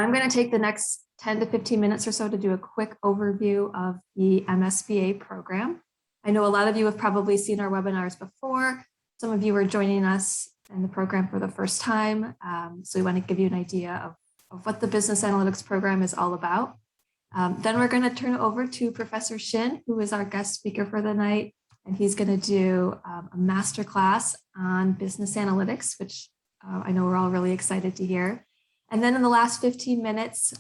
I'm going to take the next 10 to 15 minutes or so to do a quick overview of the MSBA program. I know a lot of you have probably seen our webinars before. Some of you are joining us in the program for the first time. So we want to give you an idea of what the business analytics program is all about. Then we're going to turn it over to Professor Shin, who is our guest speaker for the night. And he's going to do a masterclass on business analytics, which I know we're all really excited to hear. And then in the last 15 minutes,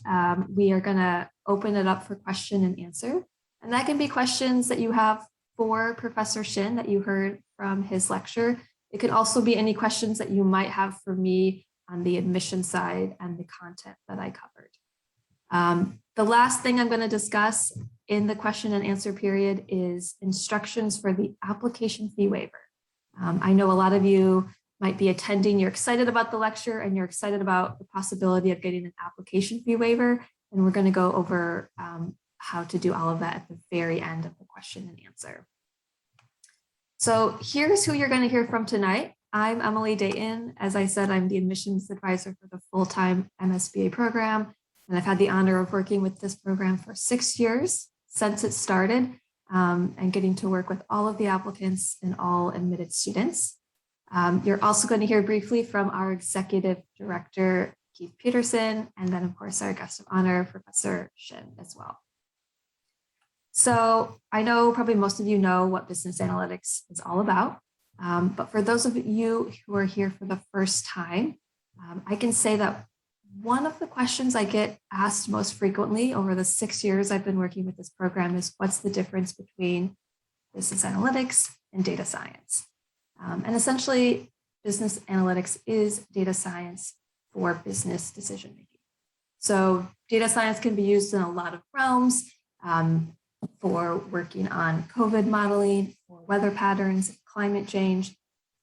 we are going to open it up for question and answer. And that can be questions that you have for Professor Shin that you heard from his lecture. It could also be any questions that you might have for me on the admission side and the content that I covered. The last thing I'm going to discuss in the question and answer period is instructions for the application fee waiver. I know a lot of you might be attending, you're excited about the lecture and you're excited about the possibility of getting an application fee waiver. And we're going to go over how to do all of that at the very end of the question and answer. So here's who you're going to hear from tonight. I'm Emily Dayton. As I said, I'm the admissions advisor for the full-time MSBA program. And I've had the honor of working with this program for 6 years since it started and getting to work with all of the applicants and all admitted students. You're also going to hear briefly from our executive director, Keith Peterson, and then of course our guest of honor, Professor Shin as well. So I know probably most of you know what business analytics is all about, but for those of you who are here for the first time, I can say that one of the questions I get asked most frequently over the 6 years I've been working with this program is what's the difference between business analytics and data science? And essentially, business analytics is data science for business decision making. So data science can be used in a lot of realms for working on COVID modeling, for weather patterns, climate change.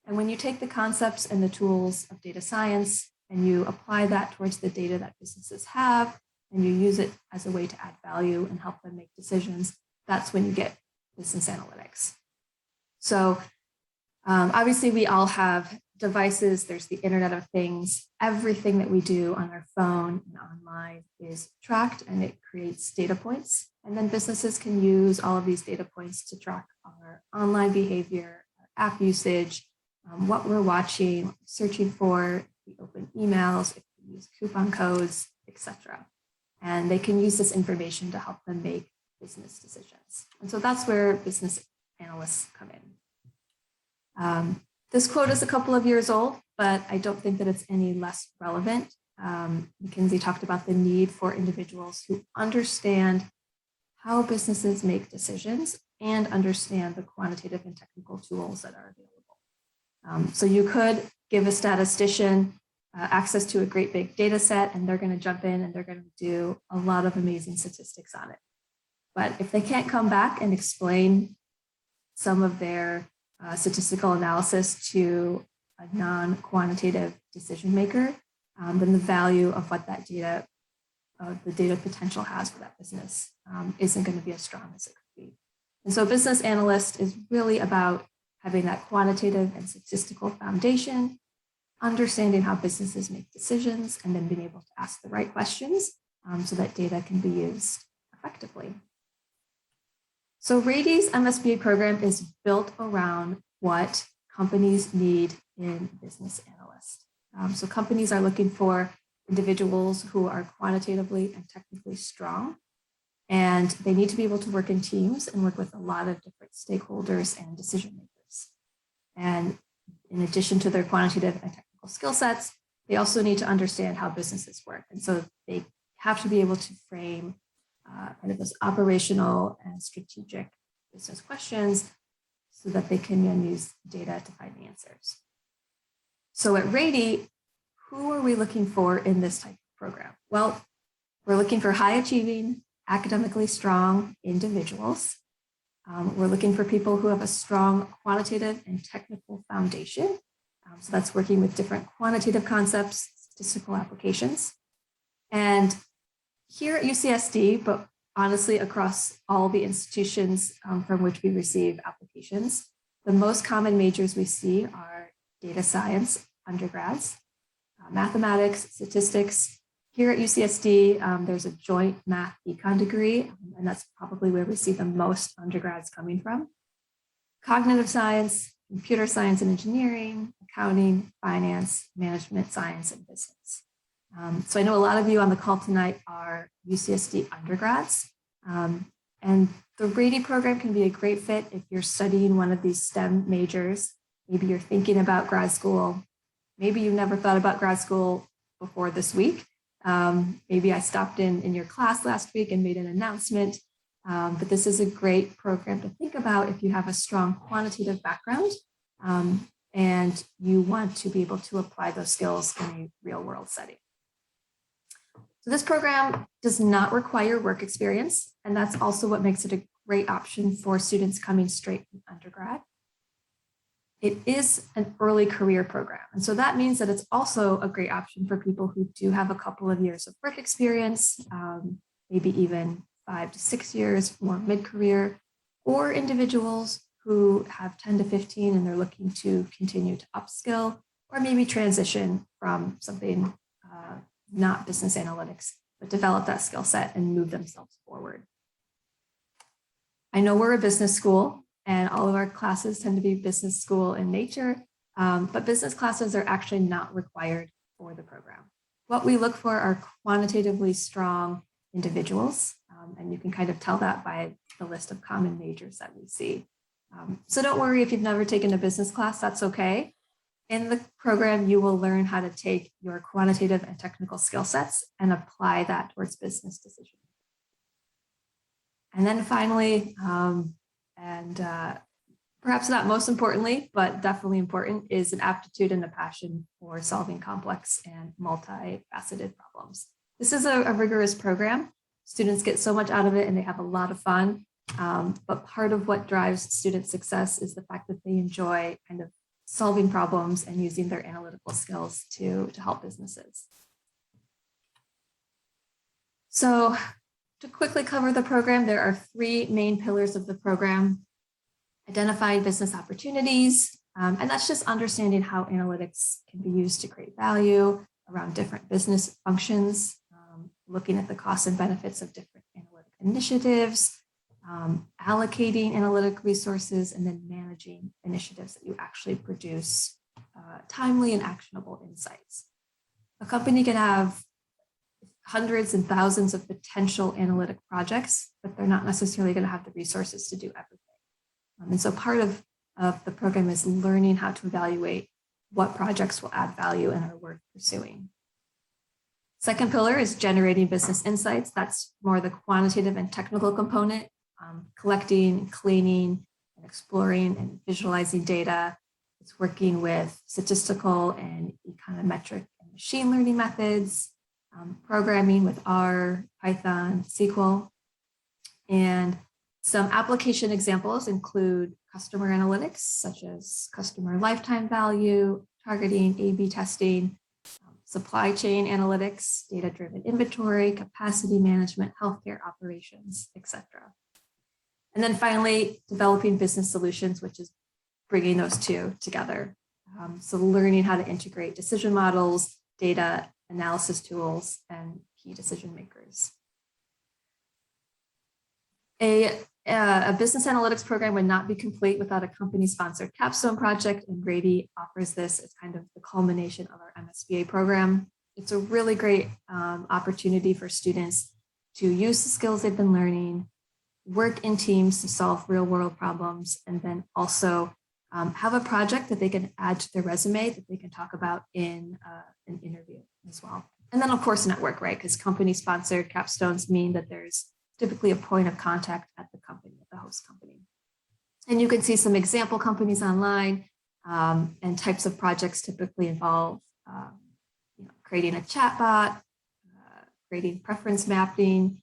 And when you take the concepts and the tools of data science and you apply that towards the data that businesses have, and you use it as a way to add value and help them make decisions, that's when you get business analytics. So obviously, we all have devices. There's the Internet of Things. Everything that we do on our phone and online is tracked and it creates data points. And then businesses can use all of these data points to track our online behavior, our app usage, what we're watching, what we're searching for, if we open emails, if we use coupon codes, etc. And they can use this information to help them make business decisions. And so that's where business analysts come in. This quote is a couple of years old, but I don't think that it's any less relevant. McKinsey talked about the need for individuals who understand how businesses make decisions and understand the quantitative and technical tools that are available. So you could give a statistician access to a great big data set and they're going to jump in and they're going to do a lot of amazing statistics on it. But if they can't come back and explain some of their statistical analysis to a non-quantitative decision maker, then the value of what that data, the data potential has for that business isn't going to be as strong as it could be. And so business analyst is really about having that quantitative and statistical foundation, understanding how businesses make decisions, and then being able to ask the right questions so that data can be used effectively. So Rady's MSBA program is built around what companies need in business analysts. So companies are looking for individuals who are quantitatively and technically strong, and they need to be able to work in teams and work with a lot of different stakeholders and decision makers. And in addition to their quantitative and technical skill sets, they also need to understand how businesses work. And so they have to be able to frame kind of those operational and strategic business questions so that they can then use data to find the answers. So at Rady, who are we looking for in this type of program? Well, we're looking for high achieving, academically strong individuals. We're looking for people who have a strong quantitative and technical foundation. So that's working with different quantitative concepts, statistical applications. And here at UCSD, but honestly across all the institutions from which we receive applications, the most common majors we see are data science undergrads, mathematics, statistics, Here at UCSD, there's a joint math econ degree, and that's probably where we see the most undergrads coming from. Cognitive science, computer science and engineering, accounting, finance, management science, and business. So I know a lot of you on the call tonight are UCSD undergrads, and the Rady program can be a great fit if you're studying one of these STEM majors. Maybe you're thinking about grad school. Maybe you've never thought about grad school before this week. Maybe I stopped in your class last week and made an announcement, but this is a great program to think about if you have a strong quantitative background and you want to be able to apply those skills in a real world setting. So this program does not require work experience, and that's also what makes it a great option for students coming straight from undergrad. It is an early career program, and so that means that it's also a great option for people who do have a couple of years of work experience, maybe even 5 to 6 years more mid-career, or individuals who have 10 to 15 and they're looking to continue to upskill or maybe transition from something not business analytics, but develop that skill set and move themselves forward. I know we're a business school and all of our classes tend to be business school in nature, but business classes are actually not required for the program. What we look for are quantitatively strong individuals, and you can kind of tell that by the list of common majors that we see. So don't worry if you've never taken a business class, that's okay. In the program, you will learn how to take your quantitative and technical skill sets and apply that towards business decisions. And then finally, perhaps not most importantly, but definitely important, is an aptitude and a passion for solving complex and multifaceted problems. This is a rigorous program. Students get so much out of it and they have a lot of fun. But part of what drives student success is the fact that they enjoy kind of solving problems and using their analytical skills to help businesses. So to quickly cover the program, there are 3 main pillars of the program: identifying business opportunities, and that's just understanding how analytics can be used to create value around different business functions, looking at the costs and benefits of different analytic initiatives, allocating analytic resources, and then managing initiatives that you actually produce timely and actionable insights. A company can have hundreds and thousands of potential analytic projects, but they're not necessarily going to have the resources to do everything. And so part of the program is learning how to evaluate what projects will add value and are worth pursuing. Second pillar is generating business insights. That's more the quantitative and technical component, collecting, cleaning, and exploring and visualizing data. It's working with statistical and econometric and machine learning methods, programming with R, Python, SQL. And some application examples include customer analytics, such as customer lifetime value, targeting, A/B testing, supply chain analytics, data-driven inventory, capacity management, healthcare operations, etc. And then finally, developing business solutions, which is bringing those two together. So learning how to integrate decision models, data analysis tools, and key decision makers. A business analytics program would not be complete without a company-sponsored capstone project, and Rady offers this as kind of the culmination of our MSBA program. It's a really great opportunity for students to use the skills they've been learning, work in teams to solve real-world problems, and then also have a project that they can add to their resume that they can talk about in an interview as well. And then, of course, network, right? Because company-sponsored capstones mean that there's typically a point of contact at the company, at the host company. And you can see some example companies online, and types of projects typically involve creating a chatbot, creating preference mapping,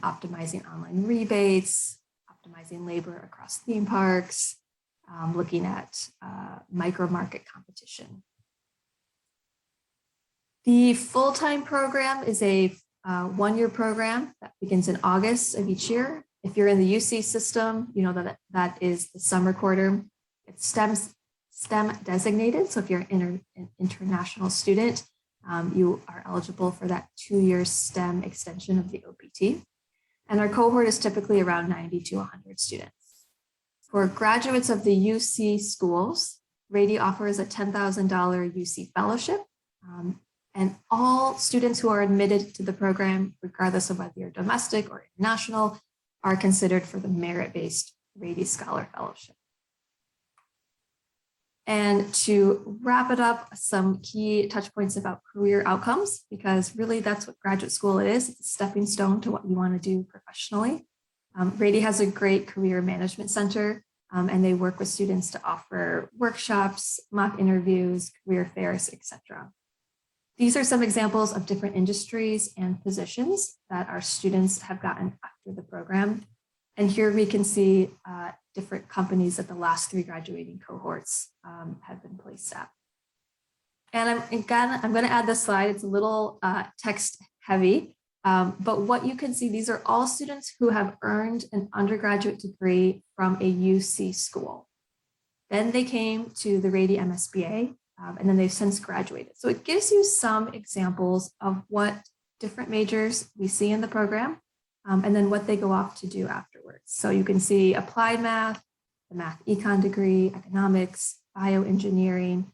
optimizing online rebates, optimizing labor across theme parks, looking at micro market competition. The full-time program is a one-year program that begins in August of each year. If you're in the UC system, you know that is the summer quarter. It's STEM designated, so if you're an international student, you are eligible for that 2-year STEM extension of the OPT. And our cohort is typically around 90 to 100 students. For graduates of the UC schools, Rady offers a $10,000 UC fellowship. And all students who are admitted to the program, regardless of whether you're domestic or international, are considered for the merit-based Rady Scholar Fellowship. And to wrap it up, some key touch points about career outcomes, because really that's what graduate school is. It's a stepping stone to what you want to do professionally. Rady has a great career management center, and they work with students to offer workshops, mock interviews, career fairs, etc. These are some examples of different industries and positions that our students have gotten after the program. And here we can see different companies that the last 3 graduating cohorts have been placed at. And I'm going to add this slide. It's a little text heavy, but what you can see, these are all students who have earned an undergraduate degree from a UC school. Then they came to the Rady MSBA, and then they've since graduated. So it gives you some examples of what different majors we see in the program, and then what they go off to do afterwards. So you can see applied math, the math econ degree, economics, bioengineering.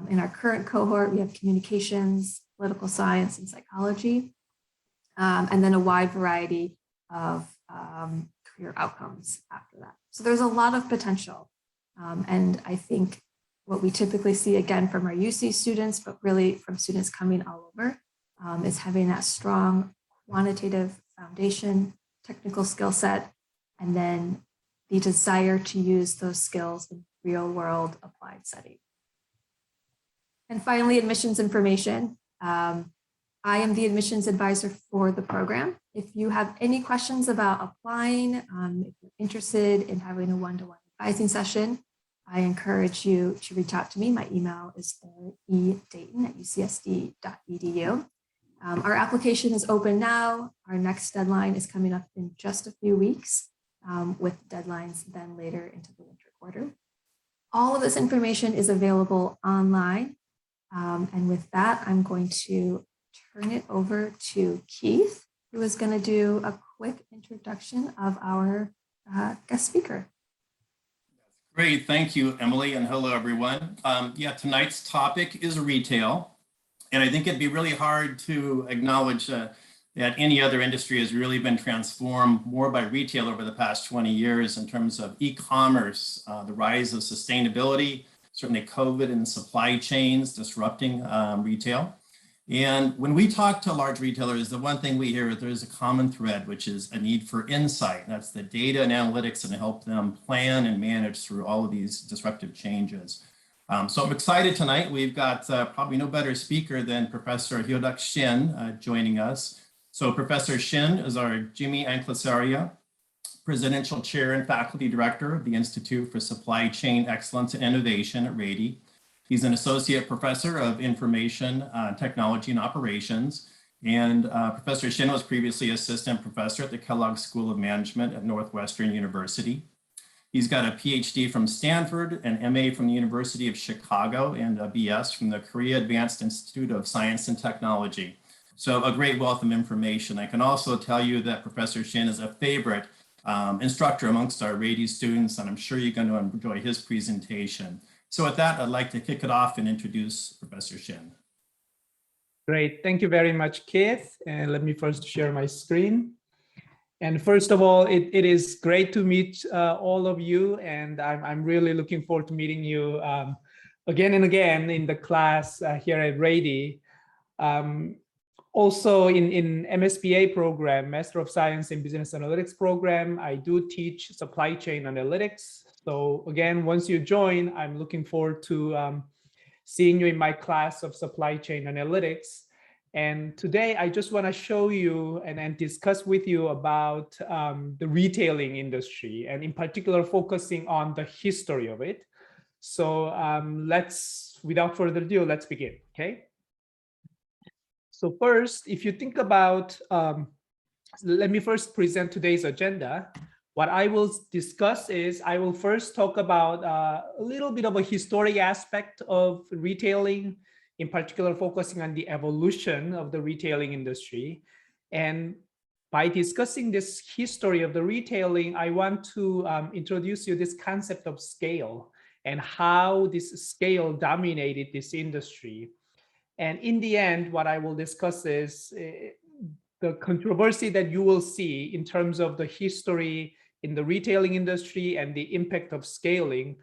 In our current cohort, we have communications, political science, and psychology, and then a wide variety of career outcomes after that. So there's a lot of potential. And I think what we typically see, again, from our UC students, but really from students coming all over, is having that strong quantitative foundation, technical skill set, and then the desire to use those skills in real world applied setting. And finally, admissions information. I am the admissions advisor for the program. If you have any questions about applying, if you're interested in having a one-to-one advising session, I encourage you to reach out to me. My email is edayton@ucsd.edu. Our application is open now. Our next deadline is coming up in just a few weeks, with deadlines then later into the winter quarter. All of this information is available online. And with that, I'm going to turn it over to Keith, who is going to do a quick introduction of our guest speaker. Great, thank you, Emily, and hello, everyone. Yeah, tonight's topic is retail, and I think it'd be really hard to acknowledge that any other industry has really been transformed more by retail over the past 20 years in terms of e-commerce, the rise of sustainability, certainly COVID and supply chains disrupting retail. And when we talk to large retailers, the one thing we hear is there's a common thread, which is a need for insight. That's the data and analytics and help them plan and manage through all of these disruptive changes. So I'm excited tonight. We've got probably no better speaker than Professor Hyoduk Shin joining us. So Professor Shin is our Jimmy Anclasaria Presidential Chair and Faculty Director of the Institute for Supply Chain Excellence and Innovation at Rady. He's an Associate Professor of Information Technology and Operations. And Professor Shin was previously Assistant Professor at the Kellogg School of Management at Northwestern University. He's got a PhD from Stanford, an MA from the University of Chicago, and a BS from the Korea Advanced Institute of Science and Technology. So a great wealth of information. I can also tell you that Professor Shin is a favorite instructor amongst our Rady students, and I'm sure you're going to enjoy his presentation. So with that, I'd like to kick it off and introduce Professor Shin. Great, thank you very much, Keith. And let me first share my screen. And first of all, it is great to meet all of you, and I'm really looking forward to meeting you again and again in the class here at Rady. Also in MSBA program, Master of Science in Business Analytics program, I do teach supply chain analytics. So again, once you join, I'm looking forward to seeing you in my class of supply chain analytics. And today I just want to show you and discuss with you about the retailing industry, and in particular focusing on the history of it. So without further ado, let's begin, okay? So first, if you think about, let me first present today's agenda. What I will discuss is I will first talk about a little bit of a historic aspect of retailing, in particular focusing on the evolution of the retailing industry. And by discussing this history of the retailing, I want to introduce you this concept of scale and how this scale dominated this industry. And in the end, what I will discuss is the controversy that you will see in terms of the history in the retailing industry and the impact of scaling,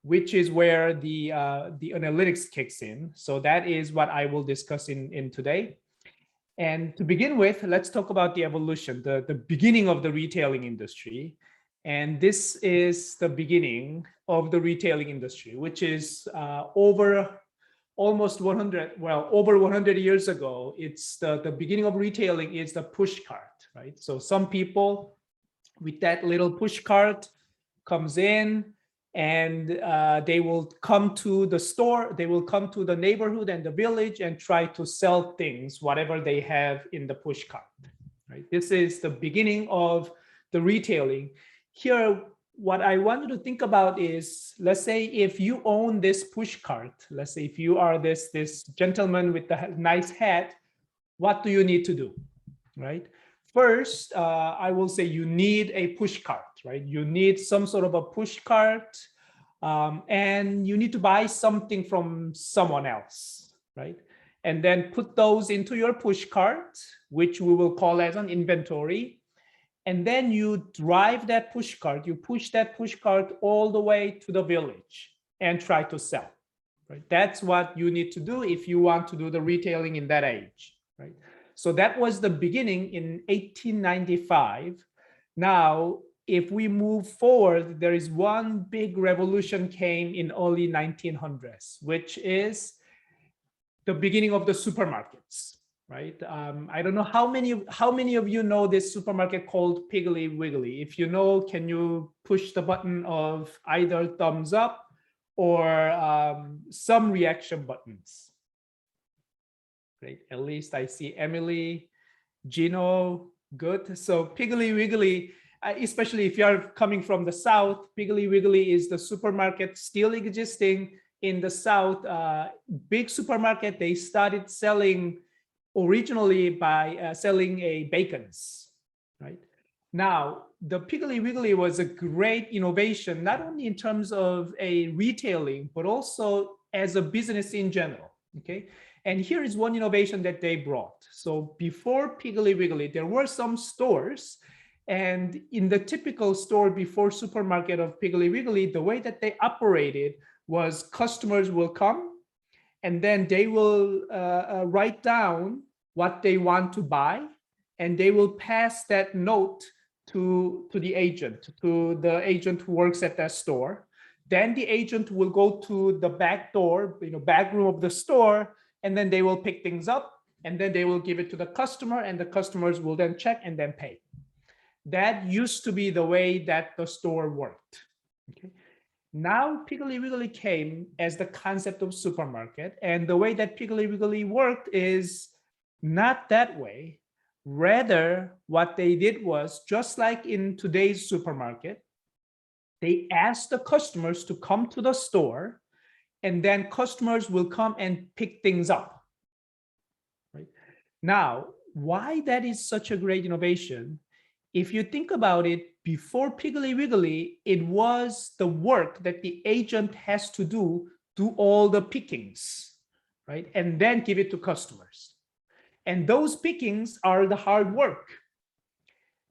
which is where the analytics kicks in. So that is what I will discuss in today. And to begin with, let's talk about the evolution, the beginning of the retailing industry. And this is the beginning of the retailing industry, which is over 100 years ago. It's the beginning of retailing is the push cart, right? So some people with that little push cart comes in, and they will come to the store, they will come to the neighborhood and the village and try to sell things, whatever they have in the push cart, right? This is the beginning of the retailing. Here, what I want you to think about is, let's say if you own this push cart, let's say if you are this gentleman with the nice hat, what do you need to do, right? First, I will say you need a push cart, right? You need some sort of a push cart, and you need to buy something from someone else, right? And then put those into your push cart, which we will call as an inventory. And then you drive that push cart, you push that push cart all the way to the village and try to sell, right? That's what you need to do if you want to do the retailing in that age, right? So that was the beginning in 1895. Now, if we move forward, there is one big revolution came in early 1900s, which is the beginning of the supermarkets, right? I don't know how many of you know this supermarket called Piggly Wiggly. If you know, can you push the button of either thumbs up or some reaction buttons? Great. At least I see Emily, Gino, good. So Piggly Wiggly, especially if you're coming from the South, Piggly Wiggly is the supermarket still existing in the South. Big supermarket. They started selling originally by selling bacons, right? Now, the Piggly Wiggly was a great innovation, not only in terms of a retailing, but also as a business in general, okay? And here is one innovation that they brought. So before Piggly Wiggly, there were some stores, and in the typical store before supermarket of Piggly Wiggly, the way that they operated was customers will come, and then they will write down what they want to buy, and they will pass that note to the agent who works at that store. Then the agent will go to the back door, back room of the store, and then they will pick things up, and then they will give it to the customer, and the customers will then check and then pay. That used to be the way that the store worked. Okay. Now Piggly Wiggly came as the concept of supermarket, and the way that Piggly Wiggly worked is not that way. Rather, what they did was, just like in today's supermarket, they asked the customers to come to the store, and then customers will come and pick things up, right? Now, why that is such a great innovation, if you think about it, before Piggly Wiggly, it was the work that the agent has to do all the pickings, right? And then give it to customers. And those pickings are the hard work.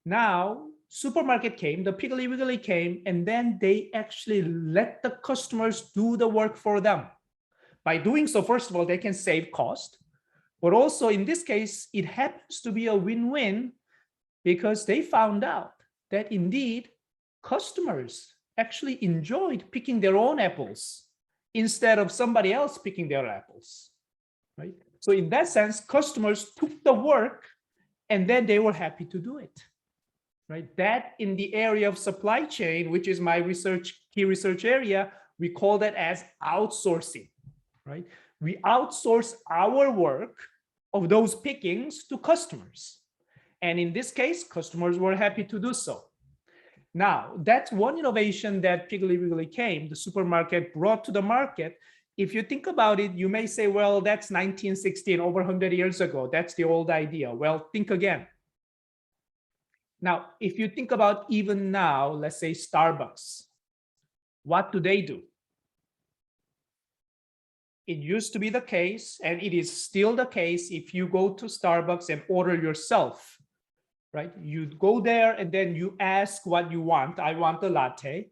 Now, supermarket came, the Piggly Wiggly came, and then they actually let the customers do the work for them. By doing so, first of all, they can save cost, but also in this case, it happens to be a win-win because they found out that indeed customers actually enjoyed picking their own apples instead of somebody else picking their apples, right? So in that sense, customers took the work and then they were happy to do it. Right? That in the area of supply chain, which is my key research area, we call that as outsourcing, right? We outsource our work of those pickings to customers. And in this case, customers were happy to do so. Now, that's one innovation that Piggly Wiggly came, the supermarket brought to the market. if you think about it, you may say, well, that's 1916, over 100 years ago. That's the old idea. Well, think again. Now, if you think about even now, let's say Starbucks, what do they do? It used to be the case, and it is still the case, if you go to Starbucks and order yourself, right? You go there and then you ask what you want. I want a latte,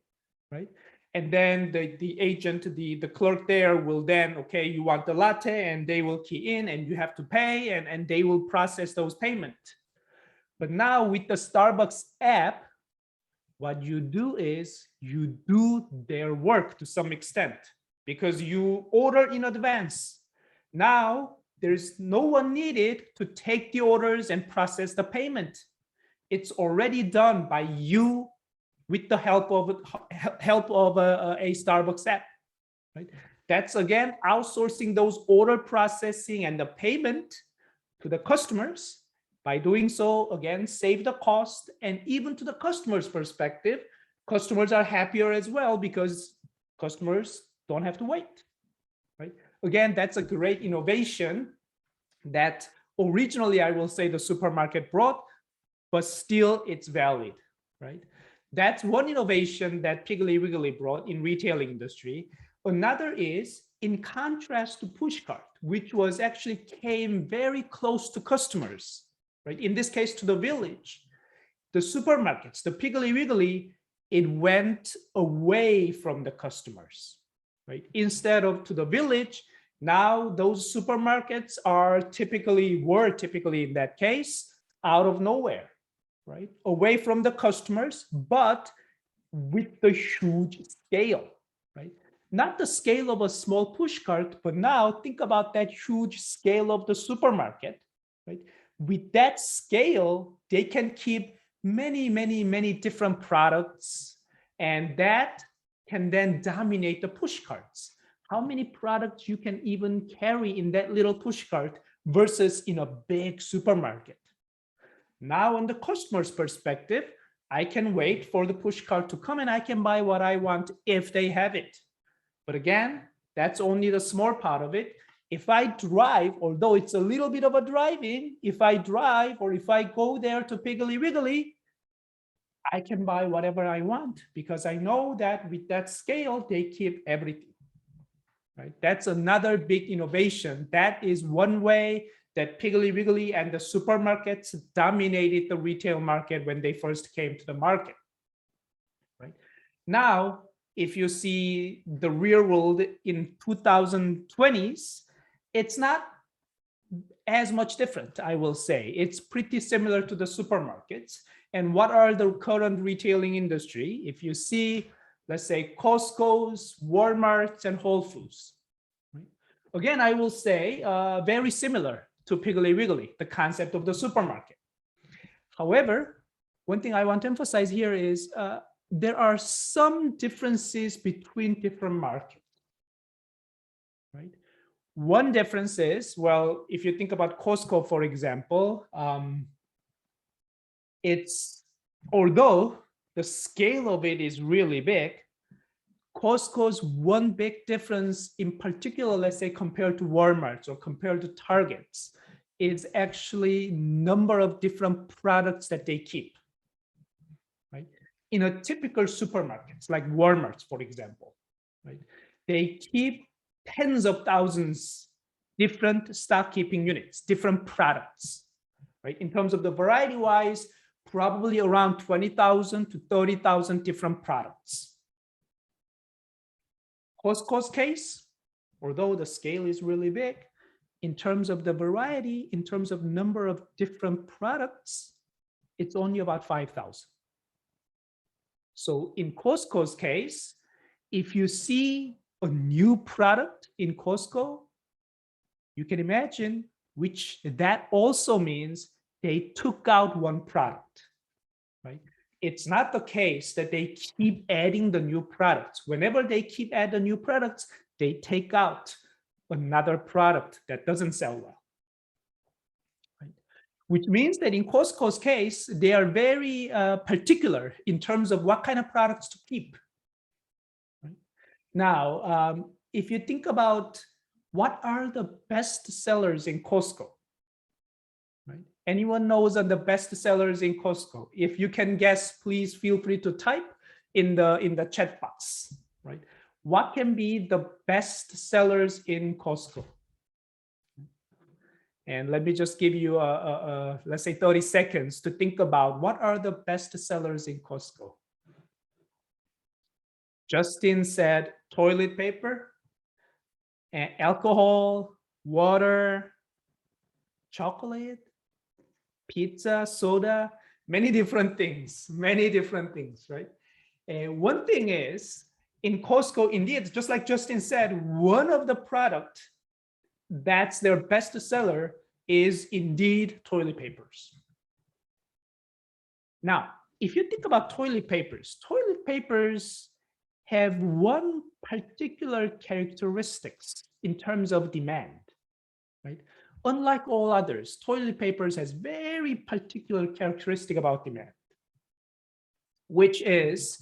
right? And then the agent, the clerk there will then, okay, you want the latte, and they will key in and you have to pay, and they will process those payments. But now with the Starbucks app, what you do is you do their work to some extent because you order in advance. Now there's no one needed to take the orders and process the payment. It's already done by you with the help of a Starbucks app, right? That's again outsourcing those order processing and the payment to the customers. By doing so, again, save the cost, and even to the customer's perspective, customers are happier as well because customers don't have to wait, right? Again, that's a great innovation that originally, I will say, the supermarket brought, but still it's valid, right? That's one innovation that Piggly Wiggly brought in retail industry. Another is, in contrast to pushcart, which was actually came very close to customers, right? In this case, to the village, the supermarkets, the Piggly Wiggly, it went away from the customers, right? Instead of to the village, now those supermarkets were typically in that case, out of nowhere, right? Away from the customers, but with the huge scale, right? Not the scale of a small push cart, but now think about that huge scale of the supermarket, right? With that scale, they can keep many different products, and that can then dominate the push carts. How many products you can even carry in that little push cart versus in a big supermarket? Now, on the customer's perspective, I can wait for the push cart to come and I can buy what I want if they have it. But again, that's only the small part of it. If I drive, although it's a little bit of a driving, if I drive or if I go there to Piggly Wiggly, I can buy whatever I want because I know that with that scale, they keep everything, right? That's another big innovation. That is one way that Piggly Wiggly and the supermarkets dominated the retail market when they first came to the market, right? Now, if you see the real world in 2020s, it's not as much different, I will say. It's pretty similar to the supermarkets. And what are the current retailing industry? If you see, let's say, Costco's, Walmart's, and Whole Foods. Right? Again, I will say very similar to Piggly Wiggly, the concept of the supermarket. However, one thing I want to emphasize here is there are some differences between different markets, right? One difference is, well, if you think about Costco, for example, although the scale of it is really big, Costco's one big difference in particular, let's say compared to Walmart's or compared to Target's, is actually number of different products that they keep, right? In a typical supermarkets like Walmart's, for example, right? They keep tens of thousands different stock keeping units, different products, right? In terms of the variety wise, probably around 20,000 to 30,000 different products. Costco's case, although the scale is really big, in terms of the variety, in terms of number of different products, it's only about 5,000. So in Costco's case, if you see a new product in Costco, you can imagine which that also means they took out one product, right? It's not the case that they keep adding the new products. Whenever they keep adding new products, they take out another product that doesn't sell well, right? Which means that in Costco's case, they are very particular in terms of what kind of products to keep. Right? Now, if you think about what are the best sellers in Costco, right? Anyone knows on the best sellers in Costco? If you can guess, please feel free to type in the chat box, right? What can be the best sellers in Costco? And let me just give you let's say 30 seconds to think about what are the best sellers in Costco. Justin said toilet paper, alcohol, water, chocolate, pizza, soda, many different things, right? And one thing is in Costco, indeed, just like Justin said, one of the product that's their best seller is indeed toilet papers. Now, if you think about toilet papers have one particular characteristics in terms of demand, right? Unlike all others, toilet papers has very particular characteristic about demand, which is,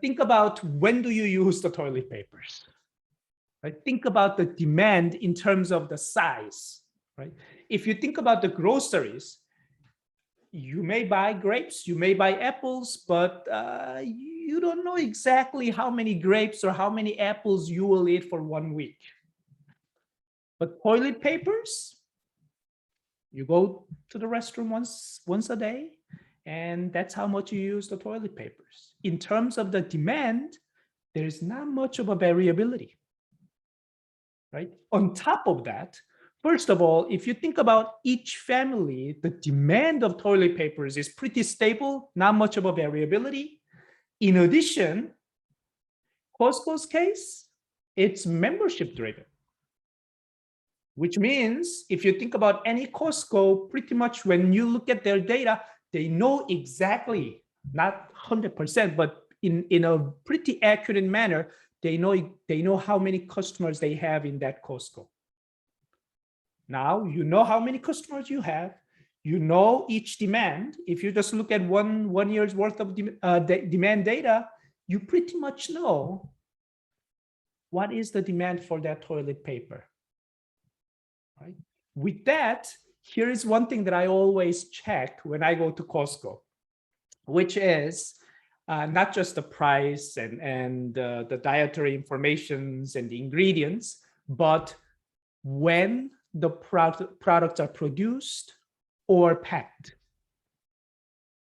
think about when do you use the toilet papers? Right? Think about the demand in terms of the size, right? If you think about the groceries, you may buy grapes, you may buy apples, but you don't know exactly how many grapes or how many apples you will eat for 1 week. But toilet papers, you go to the restroom once a day, and that's how much you use the toilet papers. In terms of the demand, there's not much of a variability. Right? On top of that, first of all, if you think about each family, the demand of toilet papers is pretty stable, not much of a variability. In addition, Costco's case, it's membership driven, which means if you think about any Costco, pretty much when you look at their data, they know exactly, not 100%, but in a pretty accurate manner, they know how many customers they have in that Costco. Now, you know how many customers you have. You know each demand. If you just look at one year's worth of demand data, you pretty much know what is the demand for that toilet paper. Right? With that, here is one thing that I always check when I go to Costco, which is not just the price and the dietary informations and the ingredients, but when the products are produced or packed.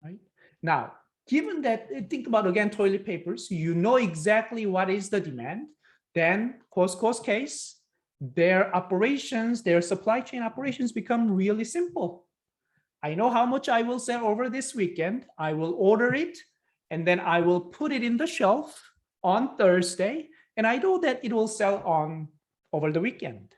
Right? Now, given that, think about again toilet papers, you know exactly what is the demand. Then Costco's case, their operations, their supply chain operations become really simple. I know how much I will sell over this weekend. I will order it, and then I will put it in the shelf on Thursday, and I know that it will sell on over the weekend,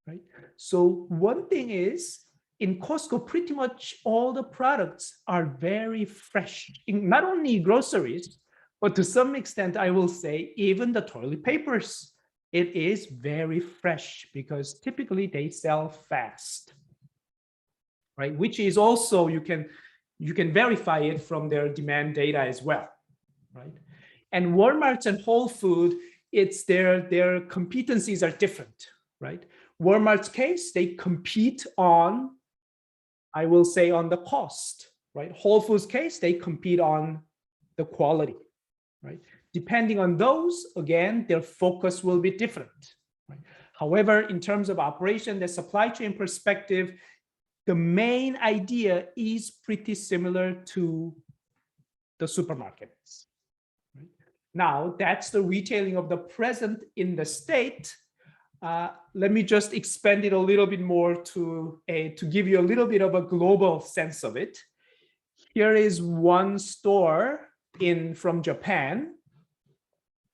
right? So one thing is, in Costco, pretty much all the products are very fresh, in not only groceries, but to some extent, I will say, even the toilet papers, it is very fresh because typically they sell fast, right? Which is also, you can verify it from their demand data as well, right? And Walmart and Whole Foods, it's their competencies are different, right? Walmart's case, they compete on, I will say, on the cost, right? Whole Foods case, they compete on the quality, right? Depending on those, again, their focus will be different, right? However, in terms of operation, the supply chain perspective, the main idea is pretty similar to the supermarkets. Right? Now, that's the retailing of the present in the state. Let me just expand it a little bit more to give you a little bit of a global sense of it. Here is one store from Japan,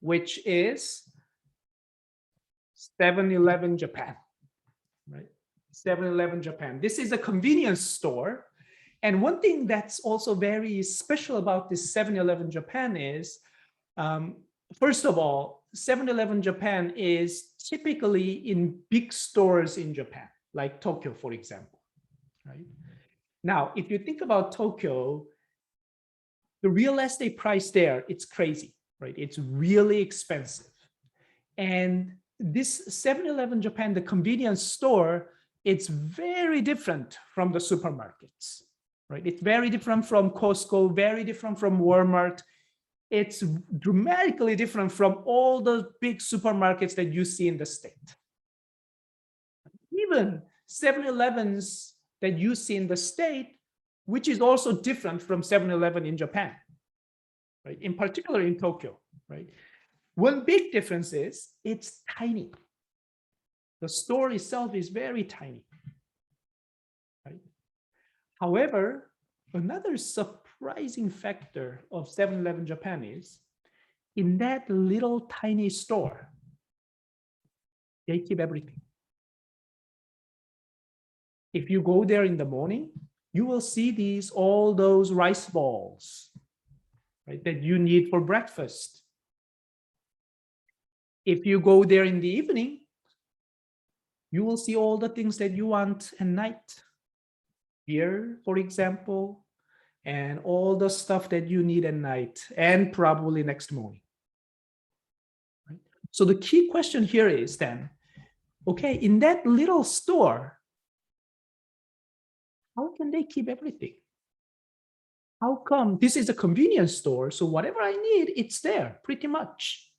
which is 7-Eleven Japan, right? 7-Eleven Japan. This is a convenience store. And one thing that's also very special about this 7-Eleven Japan is, first of all, 7-Eleven Japan is typically in big stores in Japan, like Tokyo, for example, right? Now, if you think about Tokyo, the real estate price there, it's crazy, right? It's really expensive. And this 7-Eleven Japan, the convenience store, it's very different from the supermarkets, right? It's very different from Costco, very different from Walmart. It's dramatically different from all the big supermarkets that you see in the state. Even 7-Elevens that you see in the state, which is also different from 7-Eleven in Japan, right? In particular in Tokyo, right? One big difference is it's tiny. The store itself is very tiny, right? However, another surprising factor of 7-Eleven Japan is in that little tiny store, they keep everything. If you go there in the morning, you will see all those rice balls, right, that you need for breakfast. If you go there in the evening, you will see all the things that you want at night. Beer, for example, and all the stuff that you need at night and probably next morning. Right? So the key question here is then, okay, in that little store, how can they keep everything? How come this is a convenience store? So whatever I need, it's there pretty much.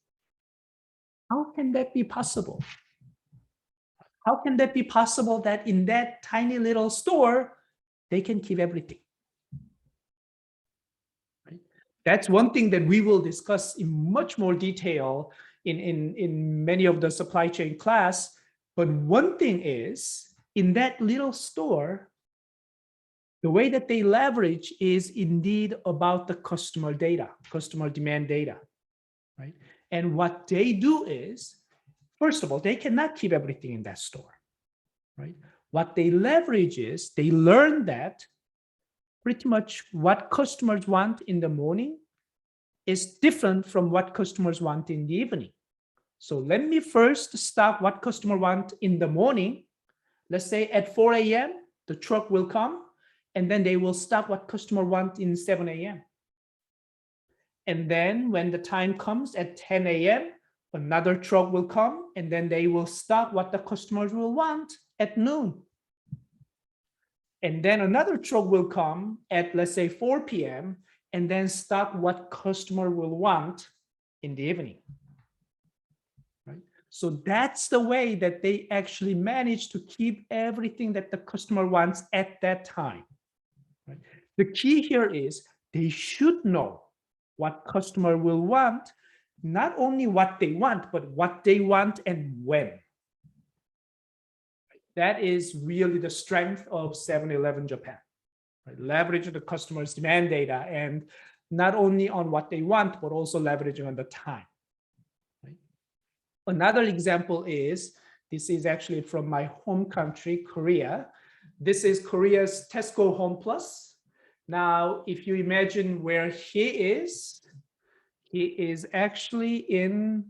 How can that be possible? How can that be possible that in that tiny little store, they can keep everything? Right? That's one thing that we will discuss in much more detail in many of the supply chain class. But one thing is, in that little store, the way that they leverage is indeed about the customer data, customer demand data, right? And what they do is, first of all, they cannot keep everything in that store, right? What they leverage is they learn that pretty much what customers want in the morning is different from what customers want in the evening. So let me first stock what customer want in the morning. Let's say at 4 a.m., the truck will come, and then they will stock what customer want in 7 a.m. And then when the time comes at 10 a.m., another truck will come, and then they will stock what the customers will want at noon. And then another truck will come at, let's say, 4 p.m., and then stock what customer will want in the evening. Right? So that's the way that they actually manage to keep everything that the customer wants at that time. Right? The key here is they should know what customer will want, not only what they want, but what they want and when. That is really the strength of 7-Eleven Japan. Right? Leverage the customer's demand data, and not only on what they want, but also leveraging on the time. Right? Another example is, this is actually from my home country, Korea. This is Korea's Tesco Home Plus. Now, if you imagine where he is actually in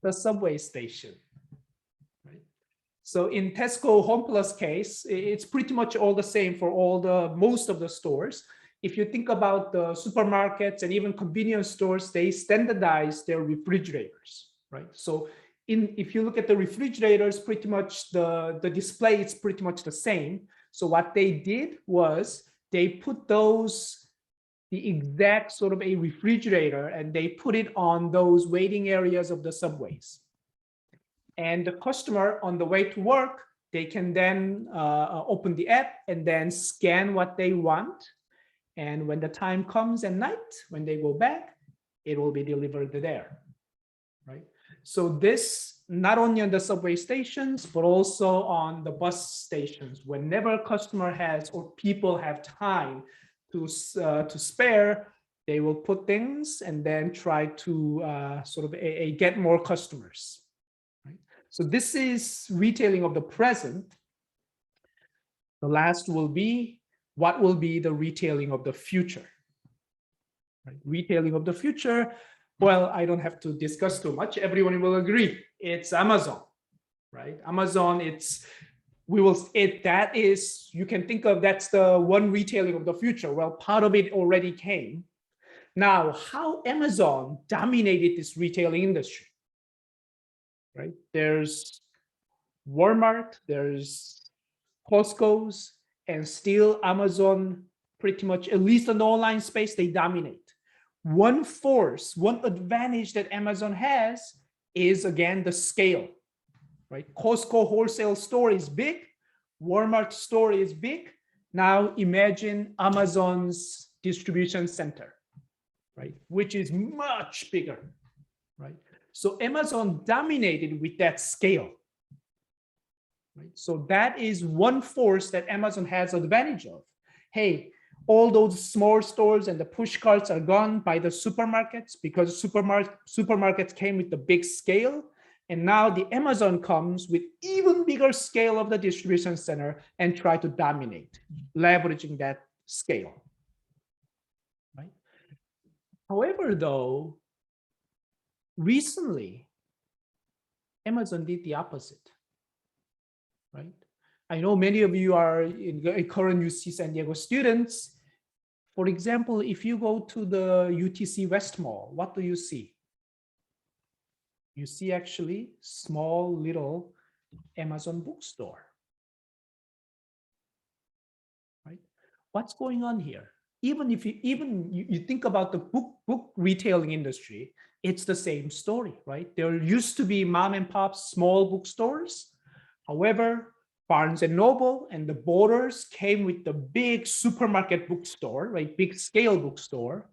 the subway station. Right? So in Tesco Home Plus case, it's pretty much all the same for most of the stores. If you think about the supermarkets and even convenience stores, they standardize their refrigerators, right? So if you look at the refrigerators, pretty much the display is pretty much the same. So what they did was they put the exact sort of a refrigerator, and they put it on those waiting areas of the subways. And the customer on the way to work, they can then open the app and then scan what they want. And when the time comes at night, when they go back, it will be delivered there, right? So this, not only on the subway stations, but also on the bus stations, whenever a customer has or people have time to spare, they will put things and then try to sort of get more customers. Right? So this is retailing of the present. The last will be, what will be the retailing of the future? Right? Retailing of the future, well, I don't have to discuss too much. Everyone will agree. It's Amazon, right? Amazon, that is, you can think of, that's the one retailing of the future. Well, part of it already came. Now, how Amazon dominated this retailing industry? right? There's Walmart, there's Costco's, and still Amazon pretty much, at least in the online space, they dominate. One force, one advantage that Amazon has is, again, the scale, right? Costco wholesale store is big, Walmart store is big. Now imagine Amazon's distribution center, right? Which is much bigger, right? So Amazon dominated with that scale, right? So that is one force that Amazon has advantage of. Hey, all those small stores and the push carts are gone by the supermarkets because supermarkets came with the big scale. And now the Amazon comes with even bigger scale of the distribution center and try to dominate, leveraging that scale, right? However, though, recently, Amazon did the opposite, right? I know many of you are current UC San Diego students. For example, if you go to the UTC West Mall, what do you see? You see actually small little Amazon bookstore, right? What's going on here? Even if you think about the book retailing industry, it's the same story, right? There used to be mom and pop small bookstores. However, Barnes and Noble and the Borders came with the big supermarket bookstore, right? Big scale bookstore.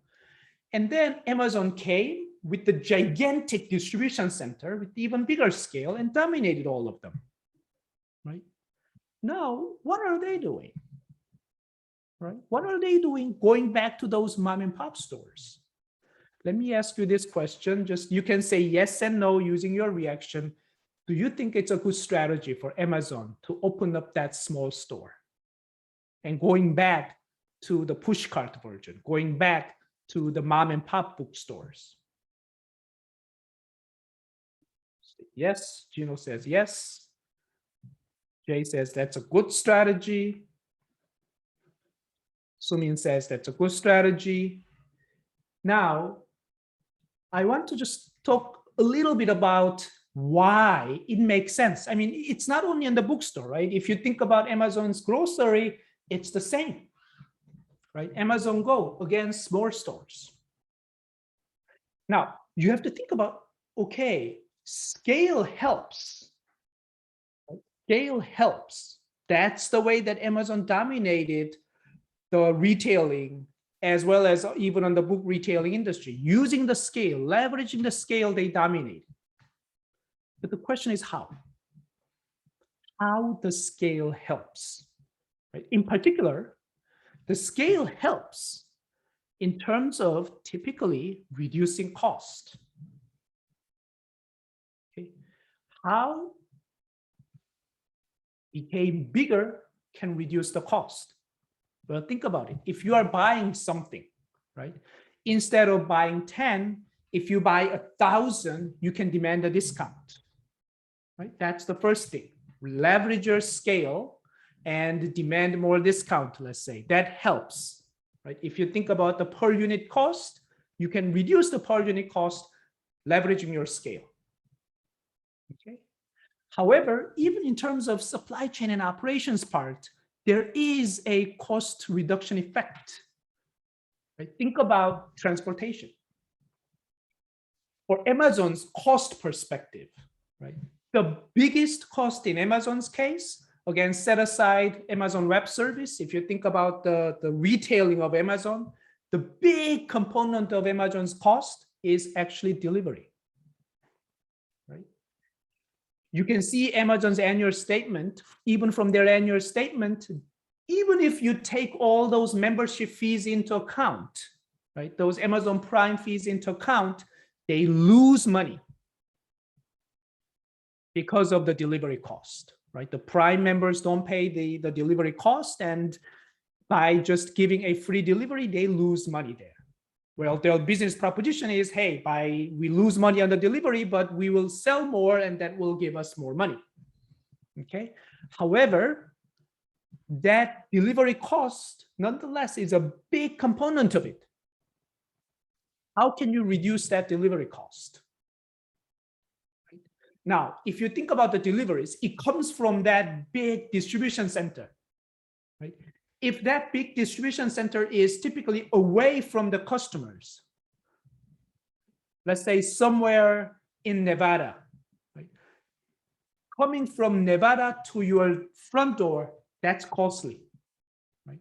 And then Amazon came with the gigantic distribution center with even bigger scale and dominated all of them, right? Now, what are they doing? Right? What are they doing going back to those mom and pop stores? Let me ask you this question. Just you can say yes and no using your reaction. Do you think it's a good strategy for Amazon to open up that small store and going back to the push cart version, going back to the mom and pop bookstores? Yes, Gino says yes. Jay says that's a good strategy. Sumin says that's a good strategy. Now, I want to just talk a little bit about why it makes sense. I mean, it's not only in the bookstore, right? If you think about Amazon's grocery, it's the same, right? Amazon Go against more stores. Now, you have to think about, okay, scale helps. Scale helps. That's the way that Amazon dominated the retailing as well as even on the book retailing industry. Using the scale, leveraging the scale, they dominate. But the question is how? How the scale helps, right? In particular, the scale helps in terms of typically reducing cost. Okay. How became bigger can reduce the cost. Well, think about it. If you are buying something, right? Instead of buying 10, if you buy 1,000, you can demand a discount, right? That's the first thing. Leverage your scale and demand more discount, let's say. That helps, right? If you think about the per unit cost, you can reduce the per unit cost leveraging your scale, okay? However, even in terms of supply chain and operations part, there is a cost reduction effect. Right? Think about transportation. For Amazon's cost perspective, right? The biggest cost in Amazon's case, again, set aside Amazon Web Service. If you think about the retailing of Amazon, the big component of Amazon's cost is actually delivery. Right? You can see Amazon's annual statement, even from their annual statement, even if you take all those membership fees into account, right? Those Amazon Prime fees into account, they lose money because of the delivery cost, right? The Prime members don't pay the delivery cost, and by just giving a free delivery, they lose money there. Well, their business proposition is, hey, we lose money on the delivery, but we will sell more and that will give us more money, okay? However, that delivery cost, nonetheless, is a big component of it. How can you reduce that delivery cost? Now, if you think about the deliveries, it comes from that big distribution center, right? If that big distribution center is typically away from the customers, let's say somewhere in Nevada, right? Coming from Nevada to your front door, that's costly, right?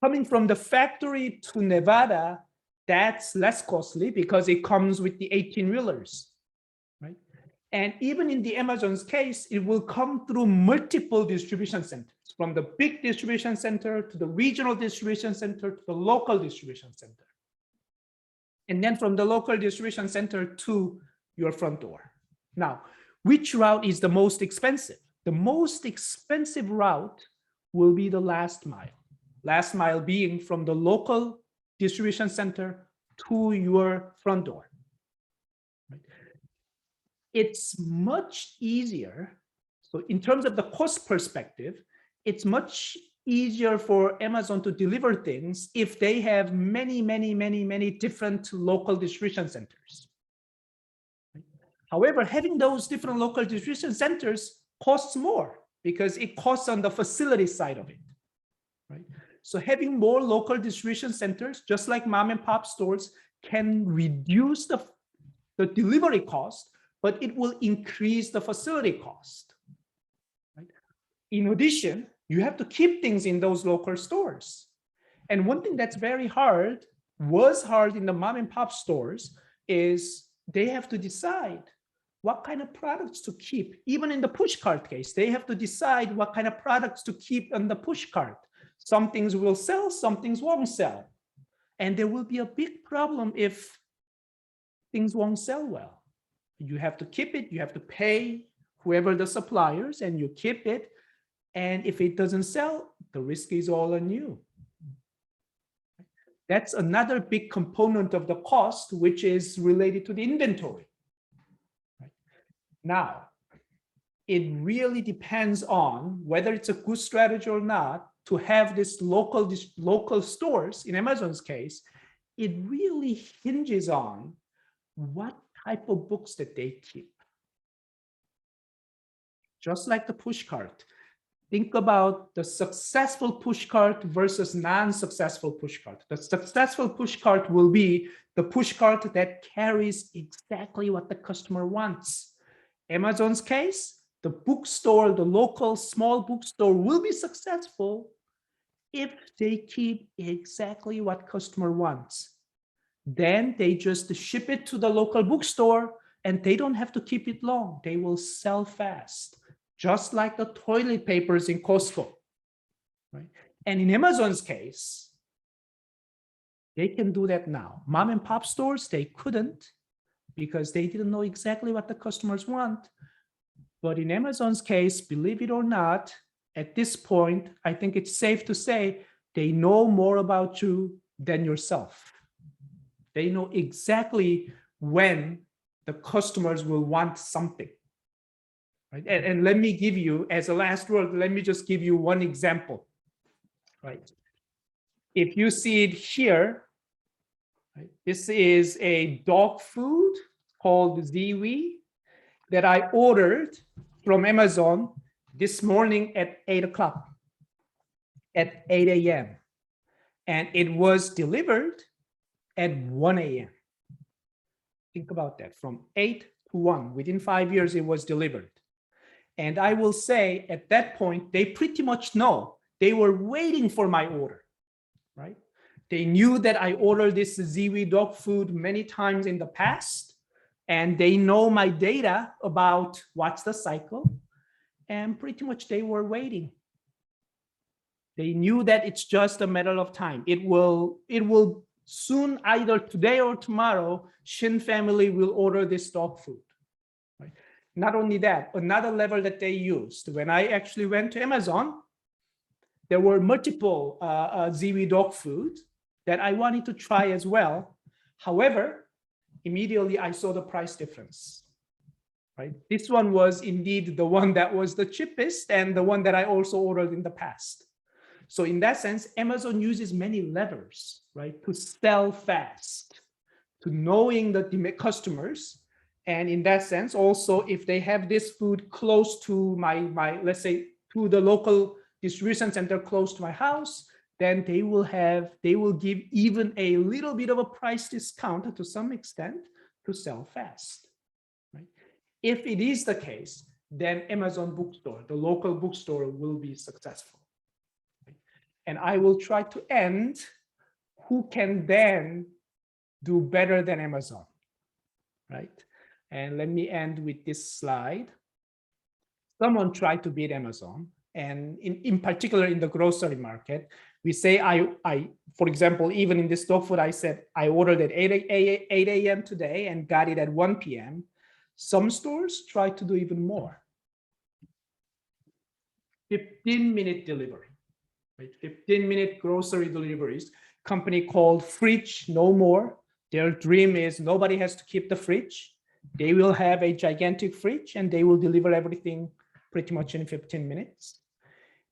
Coming from the factory to Nevada, that's less costly because it comes with the 18-wheelers, right? And even in the Amazon's case, it will come through multiple distribution centers, from the big distribution center to the regional distribution center to the local distribution center. And then from the local distribution center to your front door. Now, which route is the most expensive? The most expensive route will be the last mile. Last mile being from the local distribution center to your front door. Right? It's much easier. So in terms of the cost perspective, it's much easier for Amazon to deliver things if they have many different local distribution centers. However, having those different local distribution centers costs more because it costs on the facility side of it, right? So having more local distribution centers, just like mom and pop stores, can reduce the delivery cost, but it will increase the facility cost, right? In addition, you have to keep things in those local stores. And one thing that's very hard, was hard in the mom and pop stores, is they have to decide what kind of products to keep. Even in the push cart case, they have to decide what kind of products to keep on the push cart. Some things will sell, some things won't sell. And there will be a big problem if things won't sell well. You have to keep it, you have to pay whoever the suppliers, and you keep it. And if it doesn't sell, the risk is all on you. That's another big component of the cost, which is related to the inventory. Right? Now, it really depends on whether it's a good strategy or not to have this local stores. In Amazon's case, it really hinges on what type of books that they keep. Just like the push cart. Think about the successful push cart versus non-successful push cart. The successful push cart will be the push cart that carries exactly what the customer wants. Amazon's case, the bookstore, the local small bookstore will be successful if they keep exactly what customer wants. Then they just ship it to the local bookstore and they don't have to keep it long. They will sell fast. Just like the toilet papers in Costco, right? And in Amazon's case, they can do that now. Mom and pop stores, they couldn't because they didn't know exactly what the customers want. But in Amazon's case, believe it or not, at this point, I think it's safe to say they know more about you than yourself. They know exactly when the customers will want something. Right? And let me give you, as a last word, let me just give you one example. Right? If you see it here, right, this is a dog food called Ziwi that I ordered from Amazon this morning at 8 o'clock, at 8 a.m. And it was delivered at 1 a.m. Think about that, from 8 to 1, within 5 years, it was delivered. And I will say at that point, they pretty much know. They were waiting for my order, right? They knew that I ordered this Ziwi dog food many times in the past, and they know my data about what's the cycle, and pretty much they were waiting. They knew that it's just a matter of time. It will soon, either today or tomorrow, Shin family will order this dog food. Right? Not only that, another level that they used, when I actually went to Amazon, there were multiple Ziwi dog food that I wanted to try as well. However, immediately I saw the price difference. Right? This one was indeed the one that was the cheapest and the one that I also ordered in the past. So in that sense, Amazon uses many levers, right, to sell fast, to knowing the customers, And in that sense, also, if they have this food close to my let's say, to the local distribution center close to my house, then they will give even a little bit of a price discount to some extent to sell fast, right? If it is the case, then Amazon bookstore, the local bookstore, will be successful. Right? And I will try to end who can then do better than Amazon, right? And let me end with this slide. Someone tried to beat Amazon, and in particular in the grocery market, we say for example, even in this dog food, I said I ordered at 8 a.m. today and got it at 1 p.m. Some stores try to do even more. 15-minute delivery, right? 15-minute grocery deliveries. Company called Fridge No More. Their dream is nobody has to keep the fridge. They will have a gigantic fridge and they will deliver everything pretty much in 15 minutes.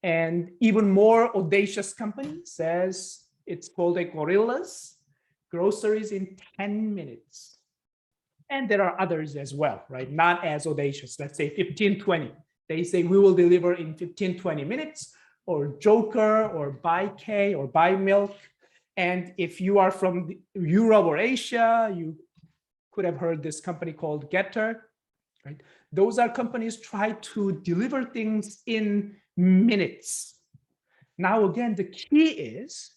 And even more audacious company says it's called a Gorillas, groceries in 10 minutes. And there are others as well, right? Not as audacious, let's say 15, 20. They say we will deliver in 15, 20 minutes, or Joker, or Buy K, or Buy Milk. And if you are from Europe or Asia, you could have heard this company called Getter, right? Those are companies try to deliver things in minutes. Now, again, the key is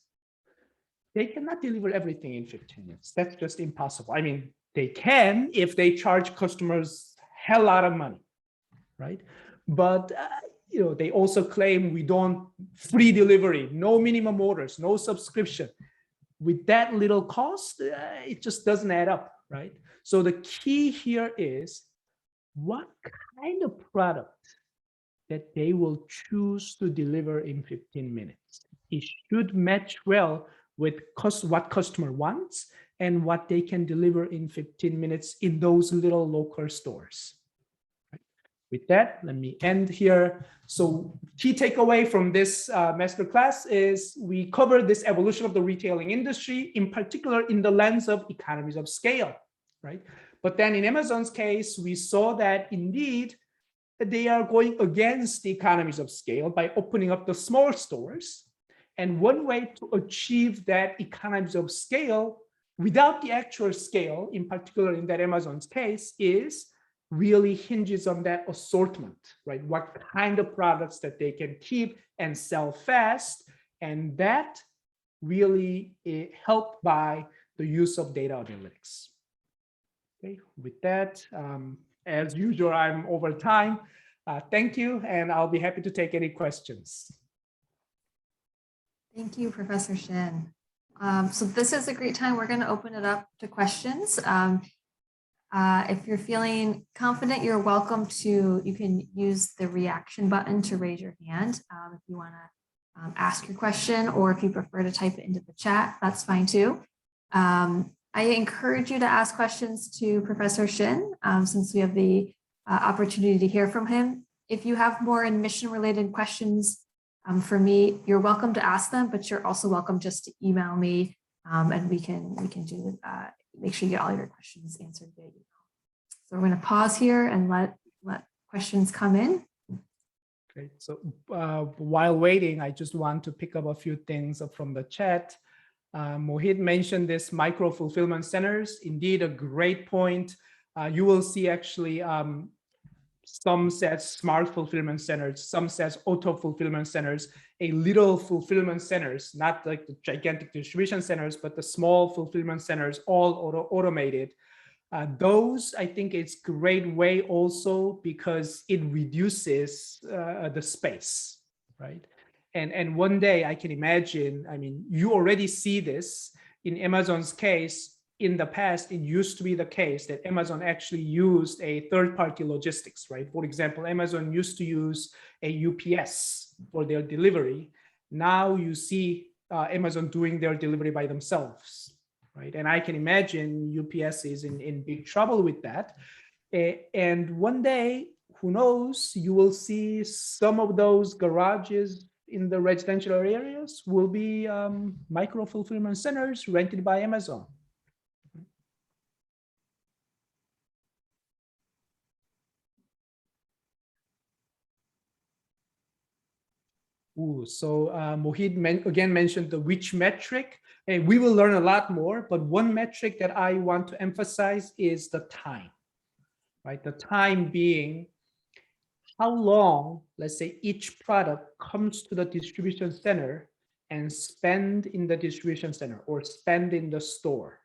they cannot deliver everything in 15 minutes. That's just impossible. I mean, they can if they charge customers a hell lot of money, right? But you know, they also claim we don't free delivery, no minimum orders, no subscription. With that little cost, it just doesn't add up, right? So the key here is what kind of product that they will choose to deliver in 15 minutes. It should match well with what customer wants and what they can deliver in 15 minutes in those little local stores. With that, let me end here. So key takeaway from this masterclass is we covered this evolution of the retailing industry, in particular in the lens of economies of scale, right? But then in Amazon's case, we saw that indeed they are going against the economies of scale by opening up the small stores. And one way to achieve that economies of scale without the actual scale, in particular in that Amazon's case, is really hinges on that assortment, right? What kind of products that they can keep and sell fast. And that really helped by the use of data analytics. Okay, with that, as usual, I'm over time. Thank you, and I'll be happy to take any questions. Thank you, Professor Shin. So this is a great time. We're going to open it up to questions. If you're feeling confident, you're welcome to, you can use the reaction button to raise your hand if you want to ask your question, or if you prefer to type it into the chat, that's fine too. I encourage you to ask questions to Professor Shin since we have the opportunity to hear from him. If you have more admission related questions for me, you're welcome to ask them, but you're also welcome just to email me and we can do make sure you get all your questions answered via email. So we're going to pause here and let questions come in. Great. So while waiting, I just want to pick up a few things from the chat. Mohit mentioned this micro fulfillment centers. Indeed, a great point. You will see actually some says smart fulfillment centers, some says auto fulfillment centers, a little fulfillment centers, not like the gigantic distribution centers, but the small fulfillment centers, all automated. Those, I think it's a great way also because it reduces the space, right? And one day I can imagine, I mean, you already see this in Amazon's case. In the past, it used to be the case that Amazon actually used a third-party logistics, right? For example, Amazon used to use a UPS for their delivery. Now you see Amazon doing their delivery by themselves, right? And I can imagine UPS is in big trouble with that. And one day, who knows, you will see some of those garages in the residential areas will be micro fulfillment centers rented by Amazon. Ooh, so Mohit again mentioned the which metric, and we will learn a lot more, but one metric that I want to emphasize is the time, right? The time being how long, let's say, each product comes to the distribution center and spend in the distribution center or spend in the store,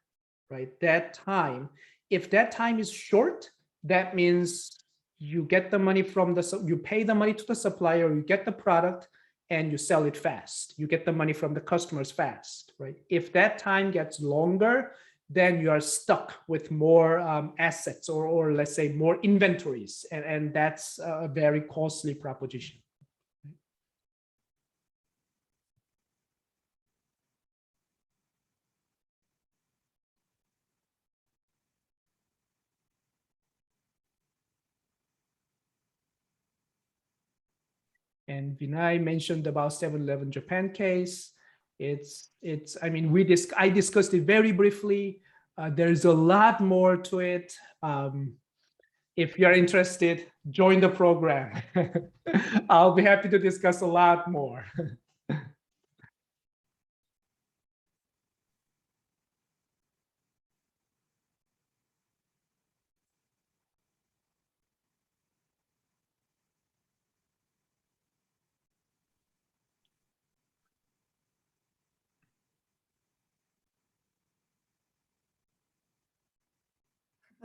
right? That time, if that time is short, that means you get the money from you pay the money to the supplier, you get the product and you sell it fast. You get the money from the customers fast, right? If that time gets longer, then you are stuck with more assets or let's say more inventories. And that's a very costly proposition. And Vinay mentioned about 7-Eleven Japan case. I mean, I discussed it very briefly. There's a lot more to it. If you're interested, join the program. I'll be happy to discuss a lot more.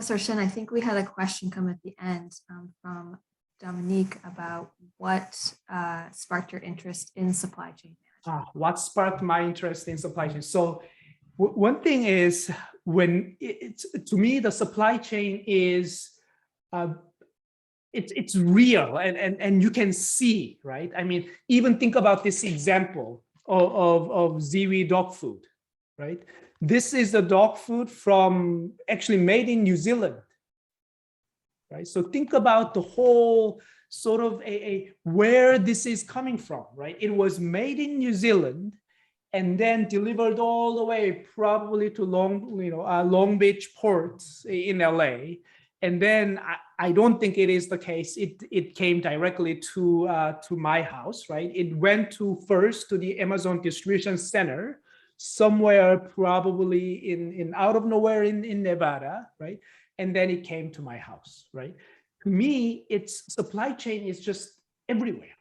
Professor Shin, I think we had a question come at the end from Dominique about what sparked your interest in supply chain management. What sparked my interest in supply chain? So one thing is when to me, the supply chain is it's real and you can see, right? I mean, even think about this example of Ziwi dog food, right? This is the dog food from actually made in New Zealand, right? So think about the whole sort of where this is coming from, right? It was made in New Zealand and then delivered all the way probably to Long Beach port in LA. And then I don't think it is the case. It came directly to my house, right? It went first to the Amazon distribution center, somewhere probably in out of nowhere in Nevada, right? And then it came to my house, right? To me, its supply chain is just everywhere,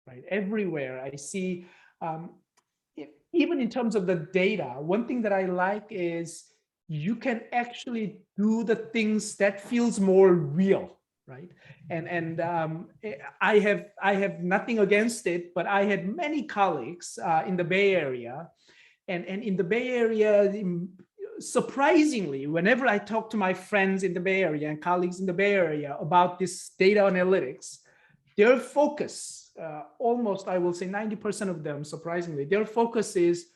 right? Everywhere. I see, even in terms of the data, one thing that I like is you can actually do the things that feels more real, right? And I have nothing against it, but I had many colleagues in the Bay Area. And in the Bay Area, surprisingly, whenever I talk to my friends in the Bay Area and colleagues in the Bay Area about this data analytics, their focus, almost I will say 90% of them, surprisingly, their focus is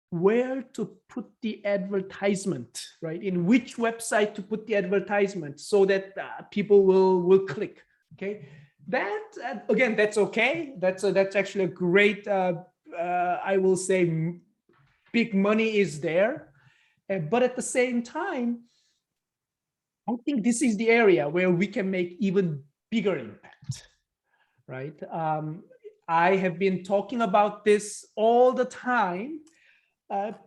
where to put the advertisement, right? In which website to put the advertisement so that people will click, okay? That, again, that's okay. That's actually a great, I will say, big money is there. But at the same time, I think this is the area where we can make even bigger impact, right? I have been talking about this all the time.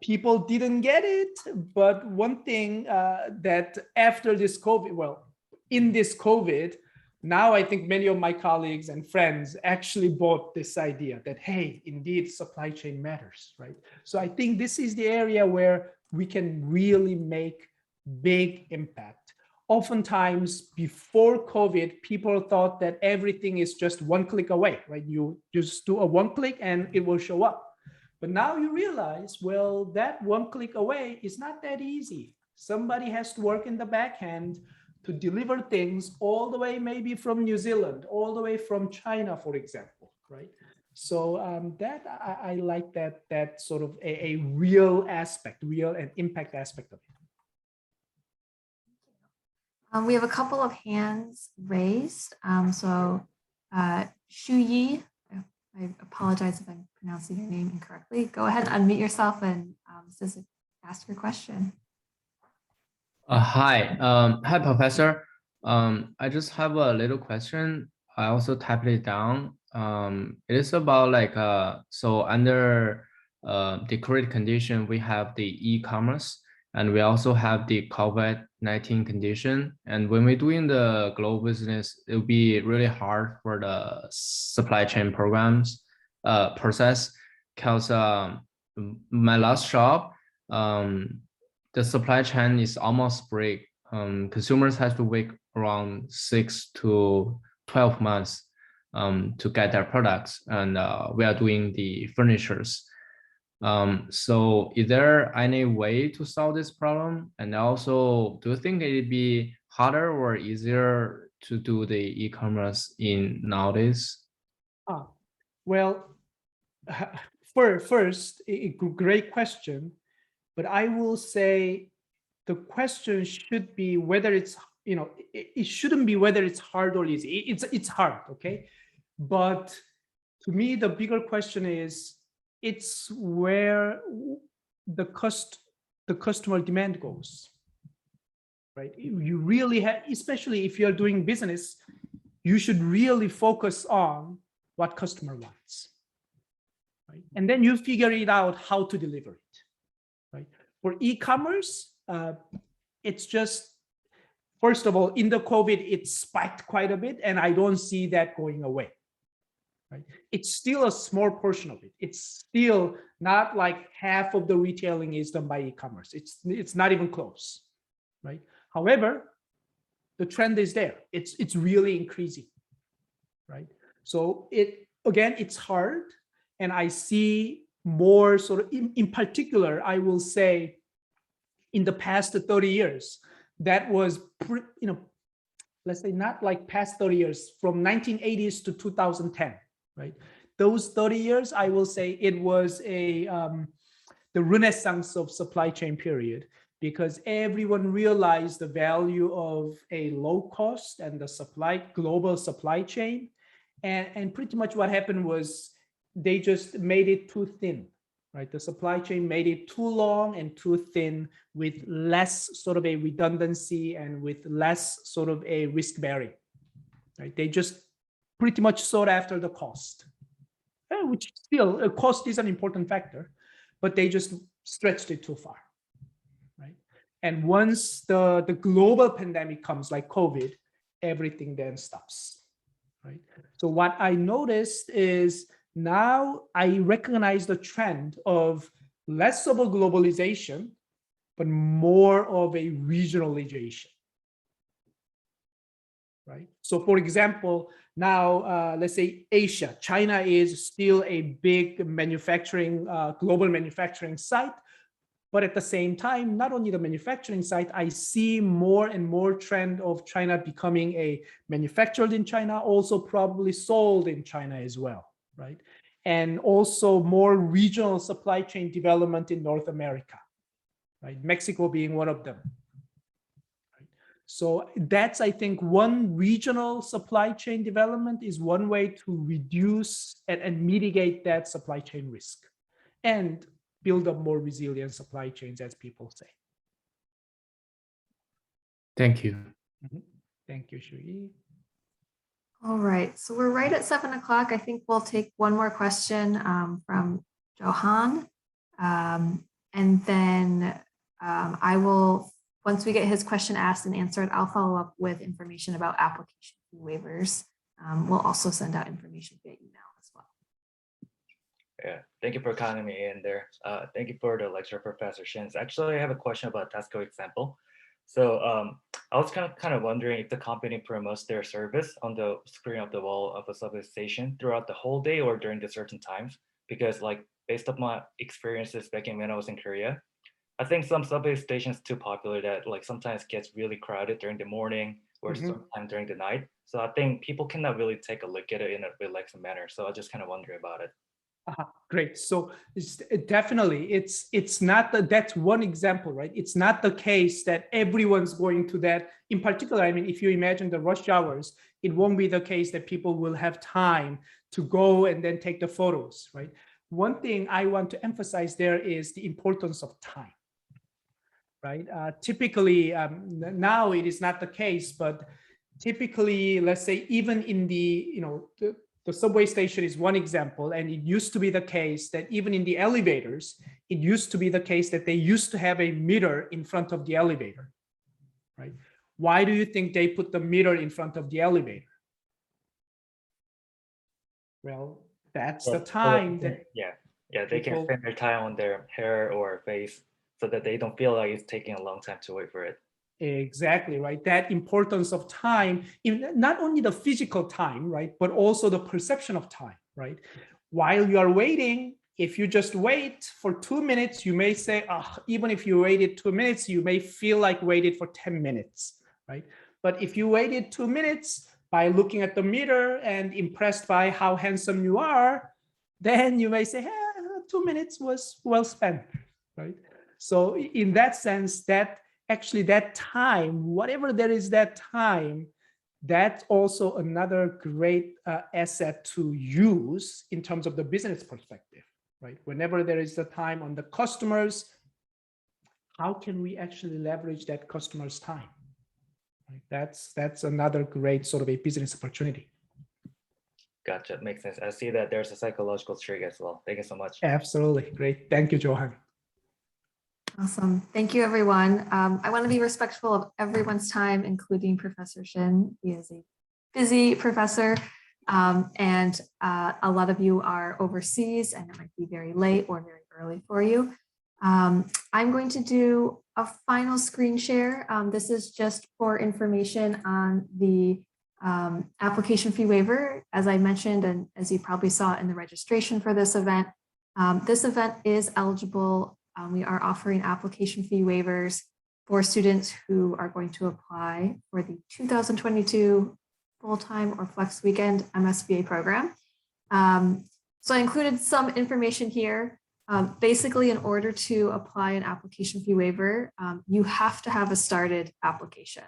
People didn't get it, but one thing that after this COVID, well, in this COVID, now I think many of my colleagues and friends actually bought this idea that, hey, indeed, supply chain matters, right? So I think this is the area where we can really make big impact. Oftentimes before COVID, people thought that everything is just one click away, right? You just do a one click and it will show up. But now you realize, well, that one click away is not that easy. Somebody has to work in the back end to deliver things all the way maybe from New Zealand, all the way from China, for example, right? So I like that sort of a real aspect, real and impact aspect of it. We have a couple of hands raised. Shu Yi, I apologize if I'm pronouncing your name incorrectly. Go ahead and unmute yourself and ask your question. Hi, Professor. I just have a little question. I also typed it down. it is about like so under the current condition, we have the e-commerce, and we also have the COVID-19 condition. And when we're doing the global business, it will be really hard for the supply chain programs process, because my last shop, the supply chain is almost break. Consumers have to wait around 6 to 12 months to get their products, and we are doing the furnitures. So is there any way to solve this problem? And also, do you think it'd be harder or easier to do the e-commerce in nowadays? Well, first, a great question, but I will say the question should be whether it's, it shouldn't be whether it's hard or easy. It's hard, okay? But to me, the bigger question is, it's where the customer demand goes, right? You really have, especially if you're doing business, you should really focus on what customer wants, right? And then you figure it out how to deliver it, right? For e-commerce, it's just, first of all, in the COVID, it spiked quite a bit, and I don't see that going away. Right? It's still a small portion of it. It's still not like half of the retailing is done by e-commerce. It's not even close, right? However, the trend is there. It's really increasing, right? So it's hard, and I see more sort of in particular, I will say, in the past 30 years, that was let's say not like past 30 years, from 1980s to 2010. Right, those 30 years, I will say it was the renaissance of supply chain period, because everyone realized the value of a low cost and the global supply chain, and pretty much what happened was they just made it too thin, right? The supply chain made it too long and too thin, with less sort of a redundancy and with less sort of a risk bearing, right? They just pretty much sought after the cost, which still, cost is an important factor, but they just stretched it too far, right? And once the global pandemic comes, like COVID, everything then stops, right? So what I noticed is now I recognize the trend of less of a globalization, but more of a regionalization. Right. So for example, now let's say Asia, China is still a big global manufacturing site. But at the same time, not only the manufacturing site, I see more and more trend of China becoming a manufactured in China, also probably sold in China as well, right? And also more regional supply chain development in North America, right? Mexico being one of them. So that's, I think, one regional supply chain development is one way to reduce and mitigate that supply chain risk and build up more resilient supply chains, as people say. Thank you. Thank you, Shui. All right, so we're right at 7 o'clock. I think we'll take one more question from Johan. And then I will, once we get his question asked and answered, I'll follow up with information about application fee waivers. We'll also send out information via email as well. Yeah, thank you for calling me in there. Thank you for the lecture, Professor Shin. Actually, I have a question about Costco example. So I was kind of wondering if the company promotes their service on the screen of the wall of a subway station throughout the whole day or during the certain times, because like based on my experiences back in when I was in Korea, I think some subway stations too popular that like sometimes gets really crowded during the morning or sometime during the night. So I think people cannot really take a look at it in a relaxed manner. So I just kind of wondering about it. Great. So definitely, it's not that's one example, right? It's not the case that everyone's going to that. In particular, I mean, if you imagine the rush hours, it won't be the case that people will have time to go and then take the photos, right? One thing I want to emphasize there is the importance of time, right? Typically, now it is not the case, but typically, let's say even in the, the subway station is one example, and it used to be the case that even in the elevators, it used to be the case that they used to have a meter in front of the elevator, right? Why do you think they put the meter in front of the elevator? Well, that's the time that they can people- spend their time on their hair or face so that they don't feel like it's taking a long time to wait for it. Exactly, right? That importance of time, not only the physical time, right, but also the perception of time, right? While you are waiting, if you just wait for 2 minutes, you may say, oh, even if you waited 2 minutes, you may feel like waited for 10 minutes, right? But if you waited 2 minutes by looking at the meter and impressed by how handsome you are, then you may say, 2 minutes was well spent, right? So in that sense, that actually that time, whatever there is that time, that's also another great asset to use in terms of the business perspective, right? Whenever there is the time on the customers, how can we actually leverage that customer's time? Right? That's another great sort of a business opportunity. Gotcha, makes sense. I see that there's a psychological trick as well. Thank you so much. Absolutely, great. Thank you, Johan. Awesome. Thank you, everyone. I want to be respectful of everyone's time, including Professor Shin. He is a busy professor, and a lot of you are overseas, and it might be very late or very early for you. I'm going to do a final screen share. This is just for information on the application fee waiver. As I mentioned, and as you probably saw in the registration for this event is eligible. We are offering application fee waivers for students who are going to apply for the 2022 full-time or flex weekend MSBA program. So I included some information here. Basically, in order to apply an application fee waiver, you have to have a started application.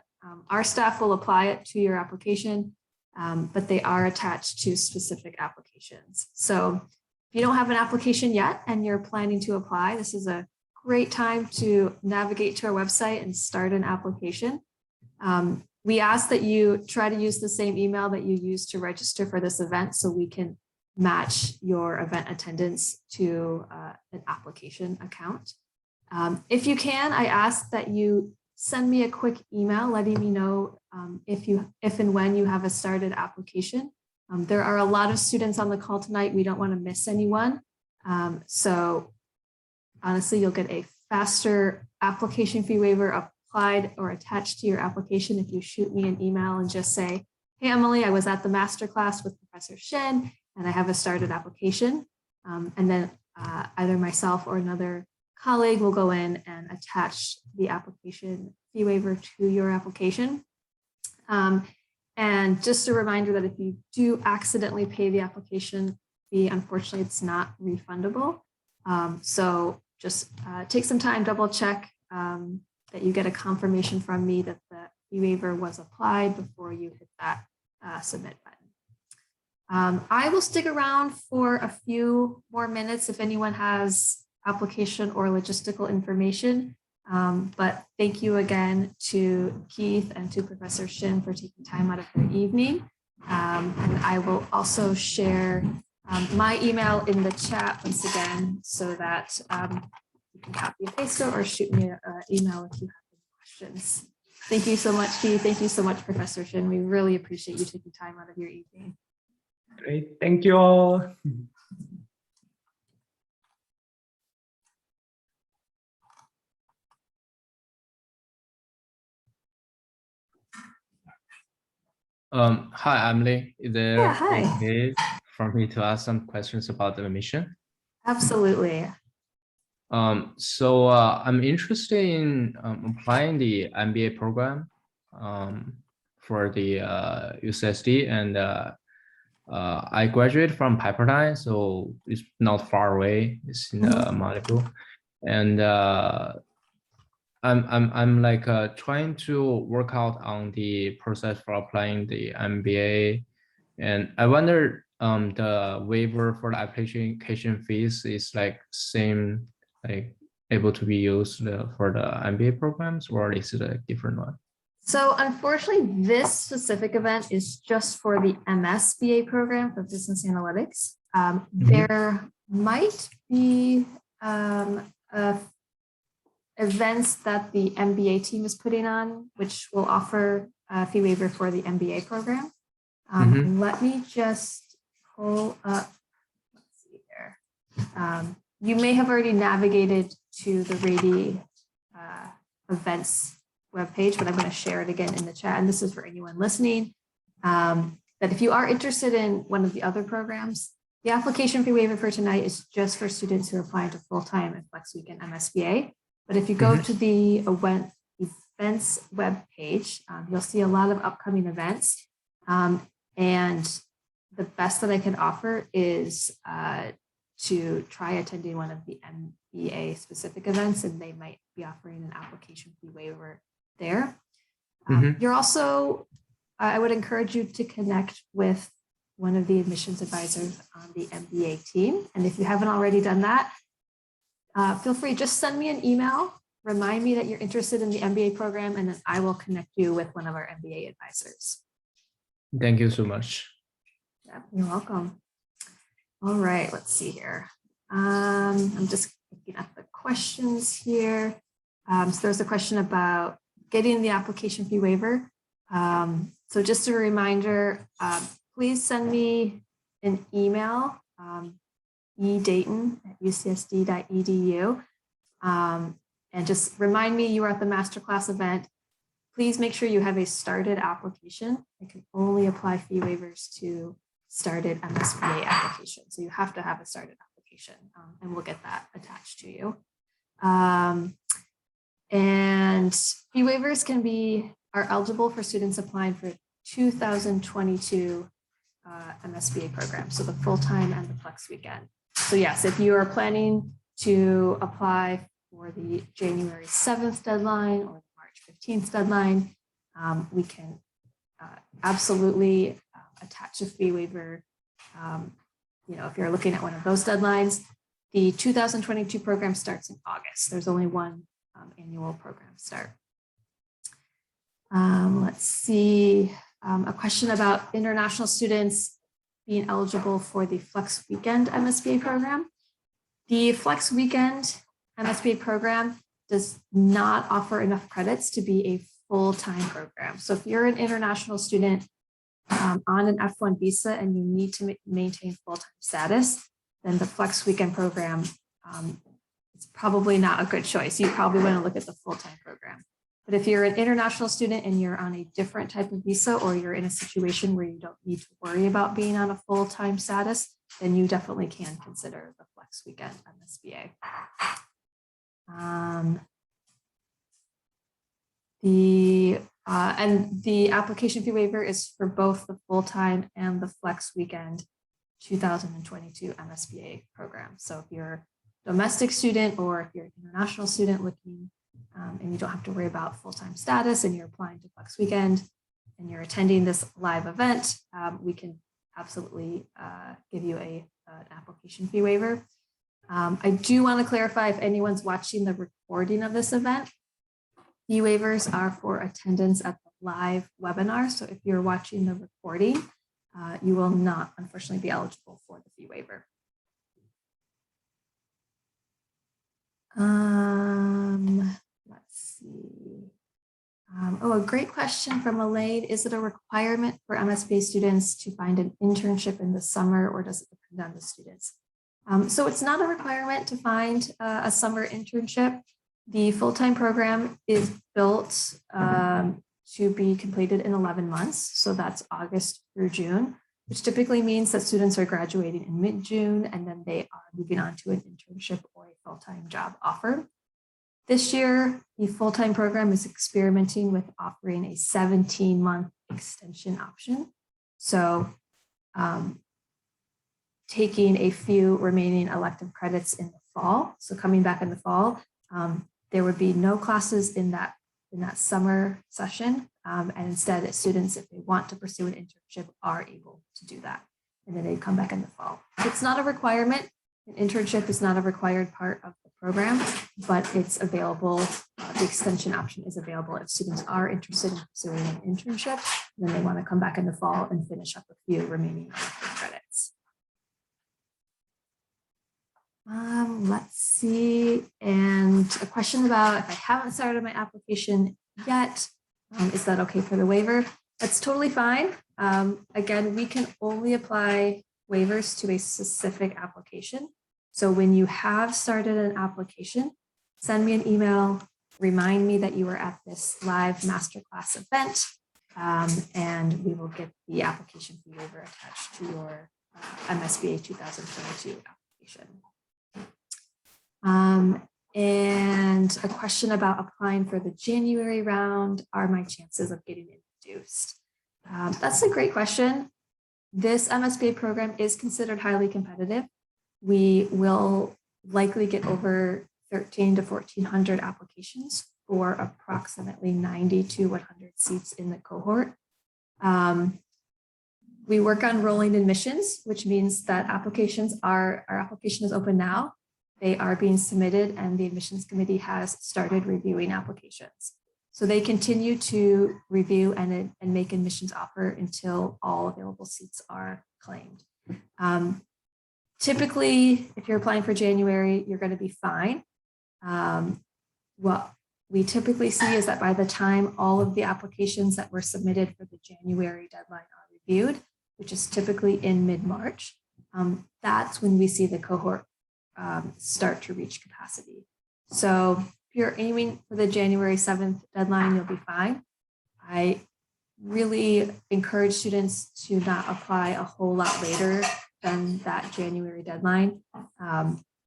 Our staff will apply it to your application, but they are attached to specific applications. So if you don't have an application yet and you're planning to apply, this is a great time to navigate to our website and start an application. We ask that you try to use the same email that you used to register for this event so we can match your event attendance to an application account. If you can, I ask that you send me a quick email letting me know if and when you have a started application. There are a lot of students on the call tonight. We don't want to miss anyone. So honestly, you'll get a faster application fee waiver applied or attached to your application if you shoot me an email and just say, hey, Emily, I was at the masterclass with Professor Shin and I have a started application. And then either myself or another colleague will go in and attach the application fee waiver to your application. And just a reminder that if you do accidentally pay the application fee, unfortunately, it's not refundable. So just take some time, double check that you get a confirmation from me that the fee waiver was applied before you hit that submit button. I will stick around for a few more minutes if anyone has application or logistical information. But thank you again to Keith and to Professor Shin for taking time out of their evening. And I will also share my email in the chat once again so that you can copy and paste it or shoot me an email if you have any questions. Thank you so much, Keith. Thank you so much, Professor Shin. We really appreciate you taking time out of your evening. Great. Thank you all. Hi, Emily. Is there Yeah, hi. okay for me to ask some questions about the admission? Absolutely. So I'm interested in applying the MBA program for the UCSD, and I graduated from Pepperdine, so it's not far away. It's in Malibu, and I'm like trying to work out on the process for applying the MBA, and I wonder the waiver for the application fees is like same, like able to be used for the MBA programs, or is it a different one? So unfortunately, this specific event is just for the MSBA program for business analytics. There might be events that the MBA team is putting on, which will offer a fee waiver for the MBA program. Let me just pull up, let's see here. You may have already navigated to the Rady events webpage, but I'm going to share it again in the chat. And this is for anyone listening, that if you are interested in one of the other programs, the application fee waiver for tonight is just for students who are applying to full-time and flex weekend MSBA. But if you go to the events webpage, you'll see a lot of upcoming events. And the best that I can offer is to try attending one of the MBA specific events, and they might be offering an application fee waiver there. You're also, I would encourage you to connect with one of the admissions advisors on the MBA team. And if you haven't already done that, feel free, just send me an email, remind me that you're interested in the MBA program, and then I will connect you with one of our MBA advisors. Thank you so much. Yeah, you're welcome. All right, let's see here. I'm just looking at the questions here. So there's a question about getting the application fee waiver. So just a reminder, please send me an email, edayton@ucsd.edu, and just remind me you are at the masterclass event. Please make sure you have a started application. I can only apply fee waivers to started MSBA application. So you have to have a started application, and we'll get that attached to you. And fee waivers are eligible for students applying for 2022 MSBA program, so the full-time and the flex weekend. So yes, if you are planning to apply for the January 7th deadline or the March 15th deadline, we can absolutely attach a fee waiver. If you're looking at one of those deadlines, the 2022 program starts in August. There's only one annual program start. Let's see, a question about international students being eligible for the Flex Weekend MSBA program. The Flex Weekend MSBA program does not offer enough credits to be a full-time program. So if you're an international student on an F1 visa and you need to maintain full-time status, then the Flex Weekend program is probably not a good choice. You probably want to look at the full-time program. But if you're an international student and you're on a different type of visa, or you're in a situation where you don't need to worry about being on a full-time status, then you definitely can consider the Flex Weekend MSBA. And the application fee waiver is for both the full-time and the Flex Weekend 2022 MSBA program. So if you're a domestic student or if you're an international student looking and you don't have to worry about full-time status and you're applying to Flex Weekend and you're attending this live event, we can absolutely give you an application fee waiver. I do want to clarify, if anyone's watching the recording of this event, fee waivers are for attendance at the live webinar. So if you're watching the recording, you will not, unfortunately, be eligible for the fee waiver. Let's see. A great question from Elaine. Is it a requirement for MSBA students to find an internship in the summer, or does it depend on the students? So it's not a requirement to find a summer internship. The full-time program is built to be completed in 11 months. So that's August through June, which typically means that students are graduating in mid-June and then they are moving on to an internship or a full-time job offer. This year, the full-time program is experimenting with offering a 17-month extension option. So taking a few remaining elective credits in the fall. So coming back in the fall, there would be no classes in that summer session. And instead, students, if they want to pursue an internship, are able to do that. And then they come back in the fall. It's not a requirement. An internship is not a required part of the program, but it's available the extension option is available if students are interested in pursuing an internship, and then they want to come back in the fall and finish up a few remaining credits. Let's see, and a question about if I haven't started my application yet, is that okay for the waiver? That's totally fine. Again, we can only apply waivers to a specific application. So when you have started an application, send me an email, remind me that you were at this live masterclass event, and we will get the application fee waiver attached to your MSBA 2022 application. And a question about applying for the January round, are my chances of getting introduced? That's a great question. This MSBA program is considered highly competitive. We will likely get over 13 to 1,400 applications for approximately 90 to 100 seats in the cohort. We work on rolling admissions, which means that our application is open now. They are being submitted and the admissions committee has started reviewing applications. So they continue to review and make admissions offer until all available seats are claimed. Typically, if you're applying for January, you're going to be fine. What we typically see is that by the time all of the applications that were submitted for the January deadline are reviewed, which is typically in mid-March, that's when we see the cohort start to reach capacity. So if you're aiming for the January 7th deadline, you'll be fine. I really encourage students to not apply a whole lot later than that January deadline.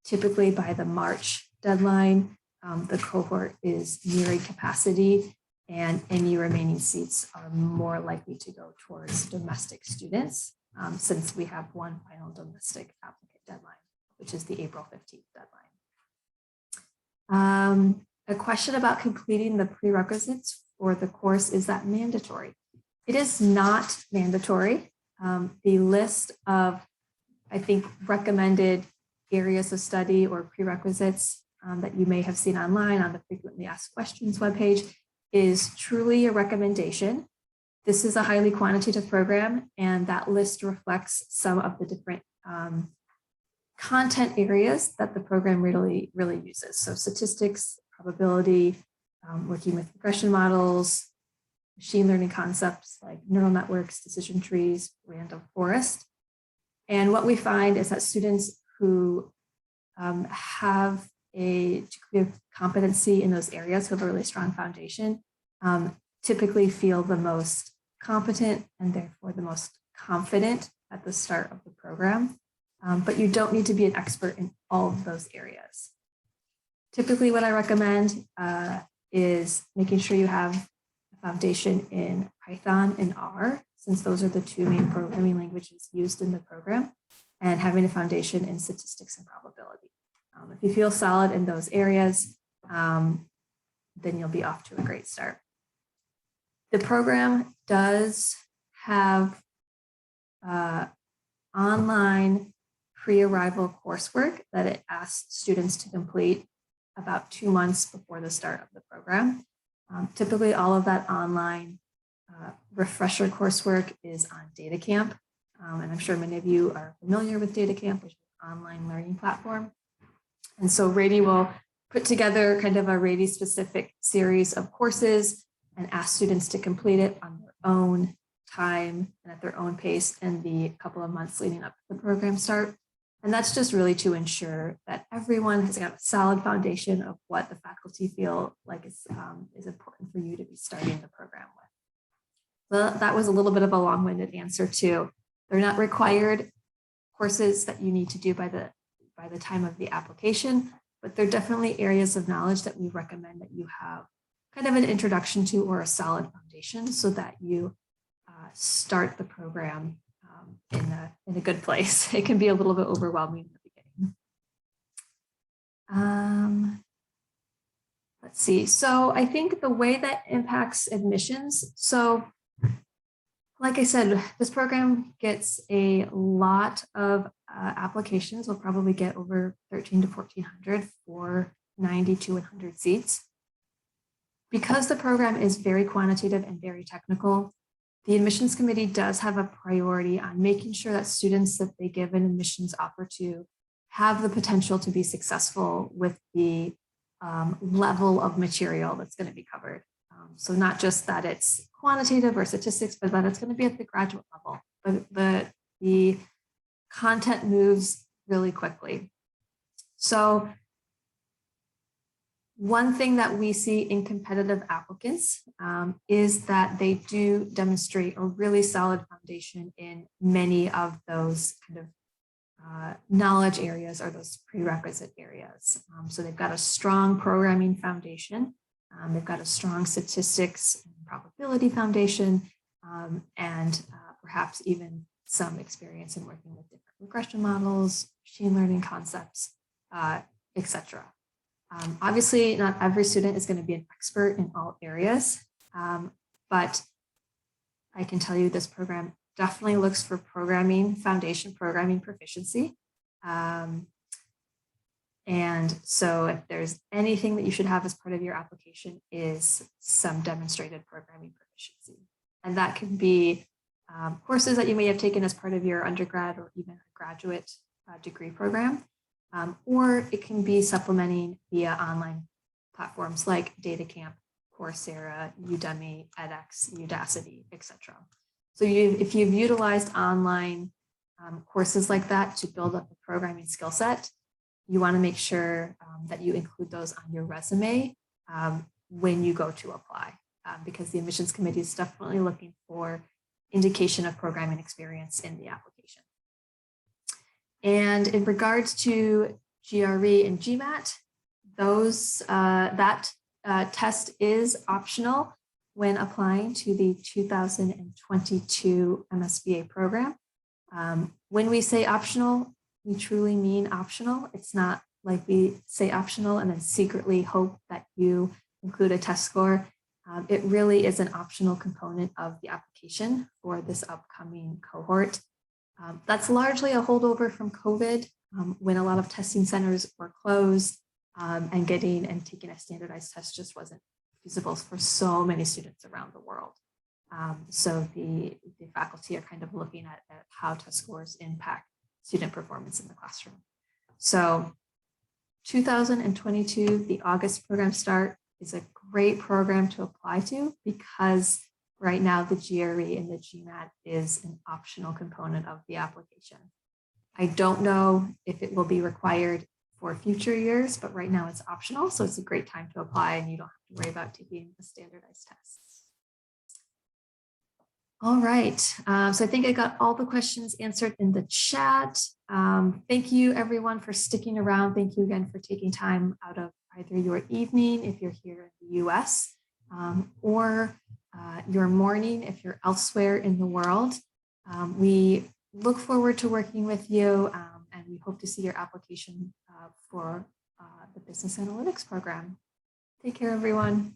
Typically by the March deadline, the cohort is nearing capacity and any remaining seats are more likely to go towards domestic students since we have one final domestic applicant deadline, which is the April 15th deadline. A question about completing the prerequisites for the course, is that mandatory? It is not mandatory. The list of, I think, recommended areas of study or prerequisites that you may have seen online on the frequently asked questions webpage is truly a recommendation. This is a highly quantitative program, and that list reflects some of the different content areas that the program really uses. So statistics, probability, working with regression models, machine learning concepts like neural networks, decision trees, random forest. And what we find is that students who have a degree of competency in those areas, who have a really strong foundation, typically feel the most competent and therefore the most confident at the start of the program. But you don't need to be an expert in all of those areas. Typically what I recommend is making sure you have a foundation in Python and R, since those are the two main programming languages used in the program, and having a foundation in statistics and probability. If you feel solid in those areas, then you'll be off to a great start. The program does have online pre-arrival coursework that it asks students to complete about 2 months before the start of the program. Typically, all of that online refresher coursework is on DataCamp, and I'm sure many of you are familiar with DataCamp, which is an online learning platform. And so Rady will put together kind of a Rady-specific series of courses and ask students to complete it on their own time and at their own pace in the couple of months leading up to the program start. And that's just really to ensure that everyone has got a solid foundation of what the faculty feel like is important for you to be starting the program with. Well, that was a little bit of a long-winded answer too. They're not required courses that you need to do by the time of the application, but they're definitely areas of knowledge that we recommend that you have kind of an introduction to or a solid foundation so that you start the program in a good place. It can be a little bit overwhelming in the beginning. Let's see. So I think the way that impacts admissions. So like I said, this program gets a lot of applications. We'll probably get over 13 to 1,400 for 90 to 100 seats. Because the program is very quantitative and very technical, the admissions committee does have a priority on making sure that students that they give an admissions offer to have the potential to be successful with the level of material that's going to be covered. So not just that it's quantitative or statistics, but that it's going to be at the graduate level. But the content moves really quickly. So one thing that we see in competitive applicants is that they do demonstrate a really solid foundation in many of those kind of knowledge areas or those prerequisite areas. So they've got a strong programming foundation. They've got a strong statistics and probability foundation, and perhaps even some experience in working with different regression models, machine learning concepts, etc. Obviously, not every student is going to be an expert in all areas, but I can tell you this program definitely looks for programming foundation, programming proficiency. And so if there's anything that you should have as part of your application is some demonstrated programming proficiency. And that can be courses that you may have taken as part of your undergrad or even a graduate degree program. Or it can be supplementing via online platforms like DataCamp, Coursera, Udemy, edX, Udacity, etc. So if you've utilized online courses like that to build up a programming skill set, you want to make sure that you include those on your resume when you go to apply, because the admissions committee is definitely looking for indication of programming experience in the application. And in regards to GRE and GMAT, that test is optional when applying to the 2022 MSBA program. When we say optional, we truly mean optional. It's not like we say optional and then secretly hope that you include a test score. It really is an optional component of the application for this upcoming cohort. That's largely a holdover from COVID, when a lot of testing centers were closed and taking a standardized test just wasn't feasible for so many students around the world. So the faculty are kind of looking at how test scores impact student performance in the classroom. So 2022, the August program start is a great program to apply to because right now the GRE and the GMAT is an optional component of the application. I don't know if it will be required for future years, but right now it's optional. So it's a great time to apply and you don't have to worry about taking a standardized test. All right, so I think I got all the questions answered in the chat. Thank you everyone for sticking around. Thank you again for taking time out of either your evening if you're here in the US or your morning if you're elsewhere in the world. We look forward to working with you and we hope to see your application for the business analytics program. Take care, everyone.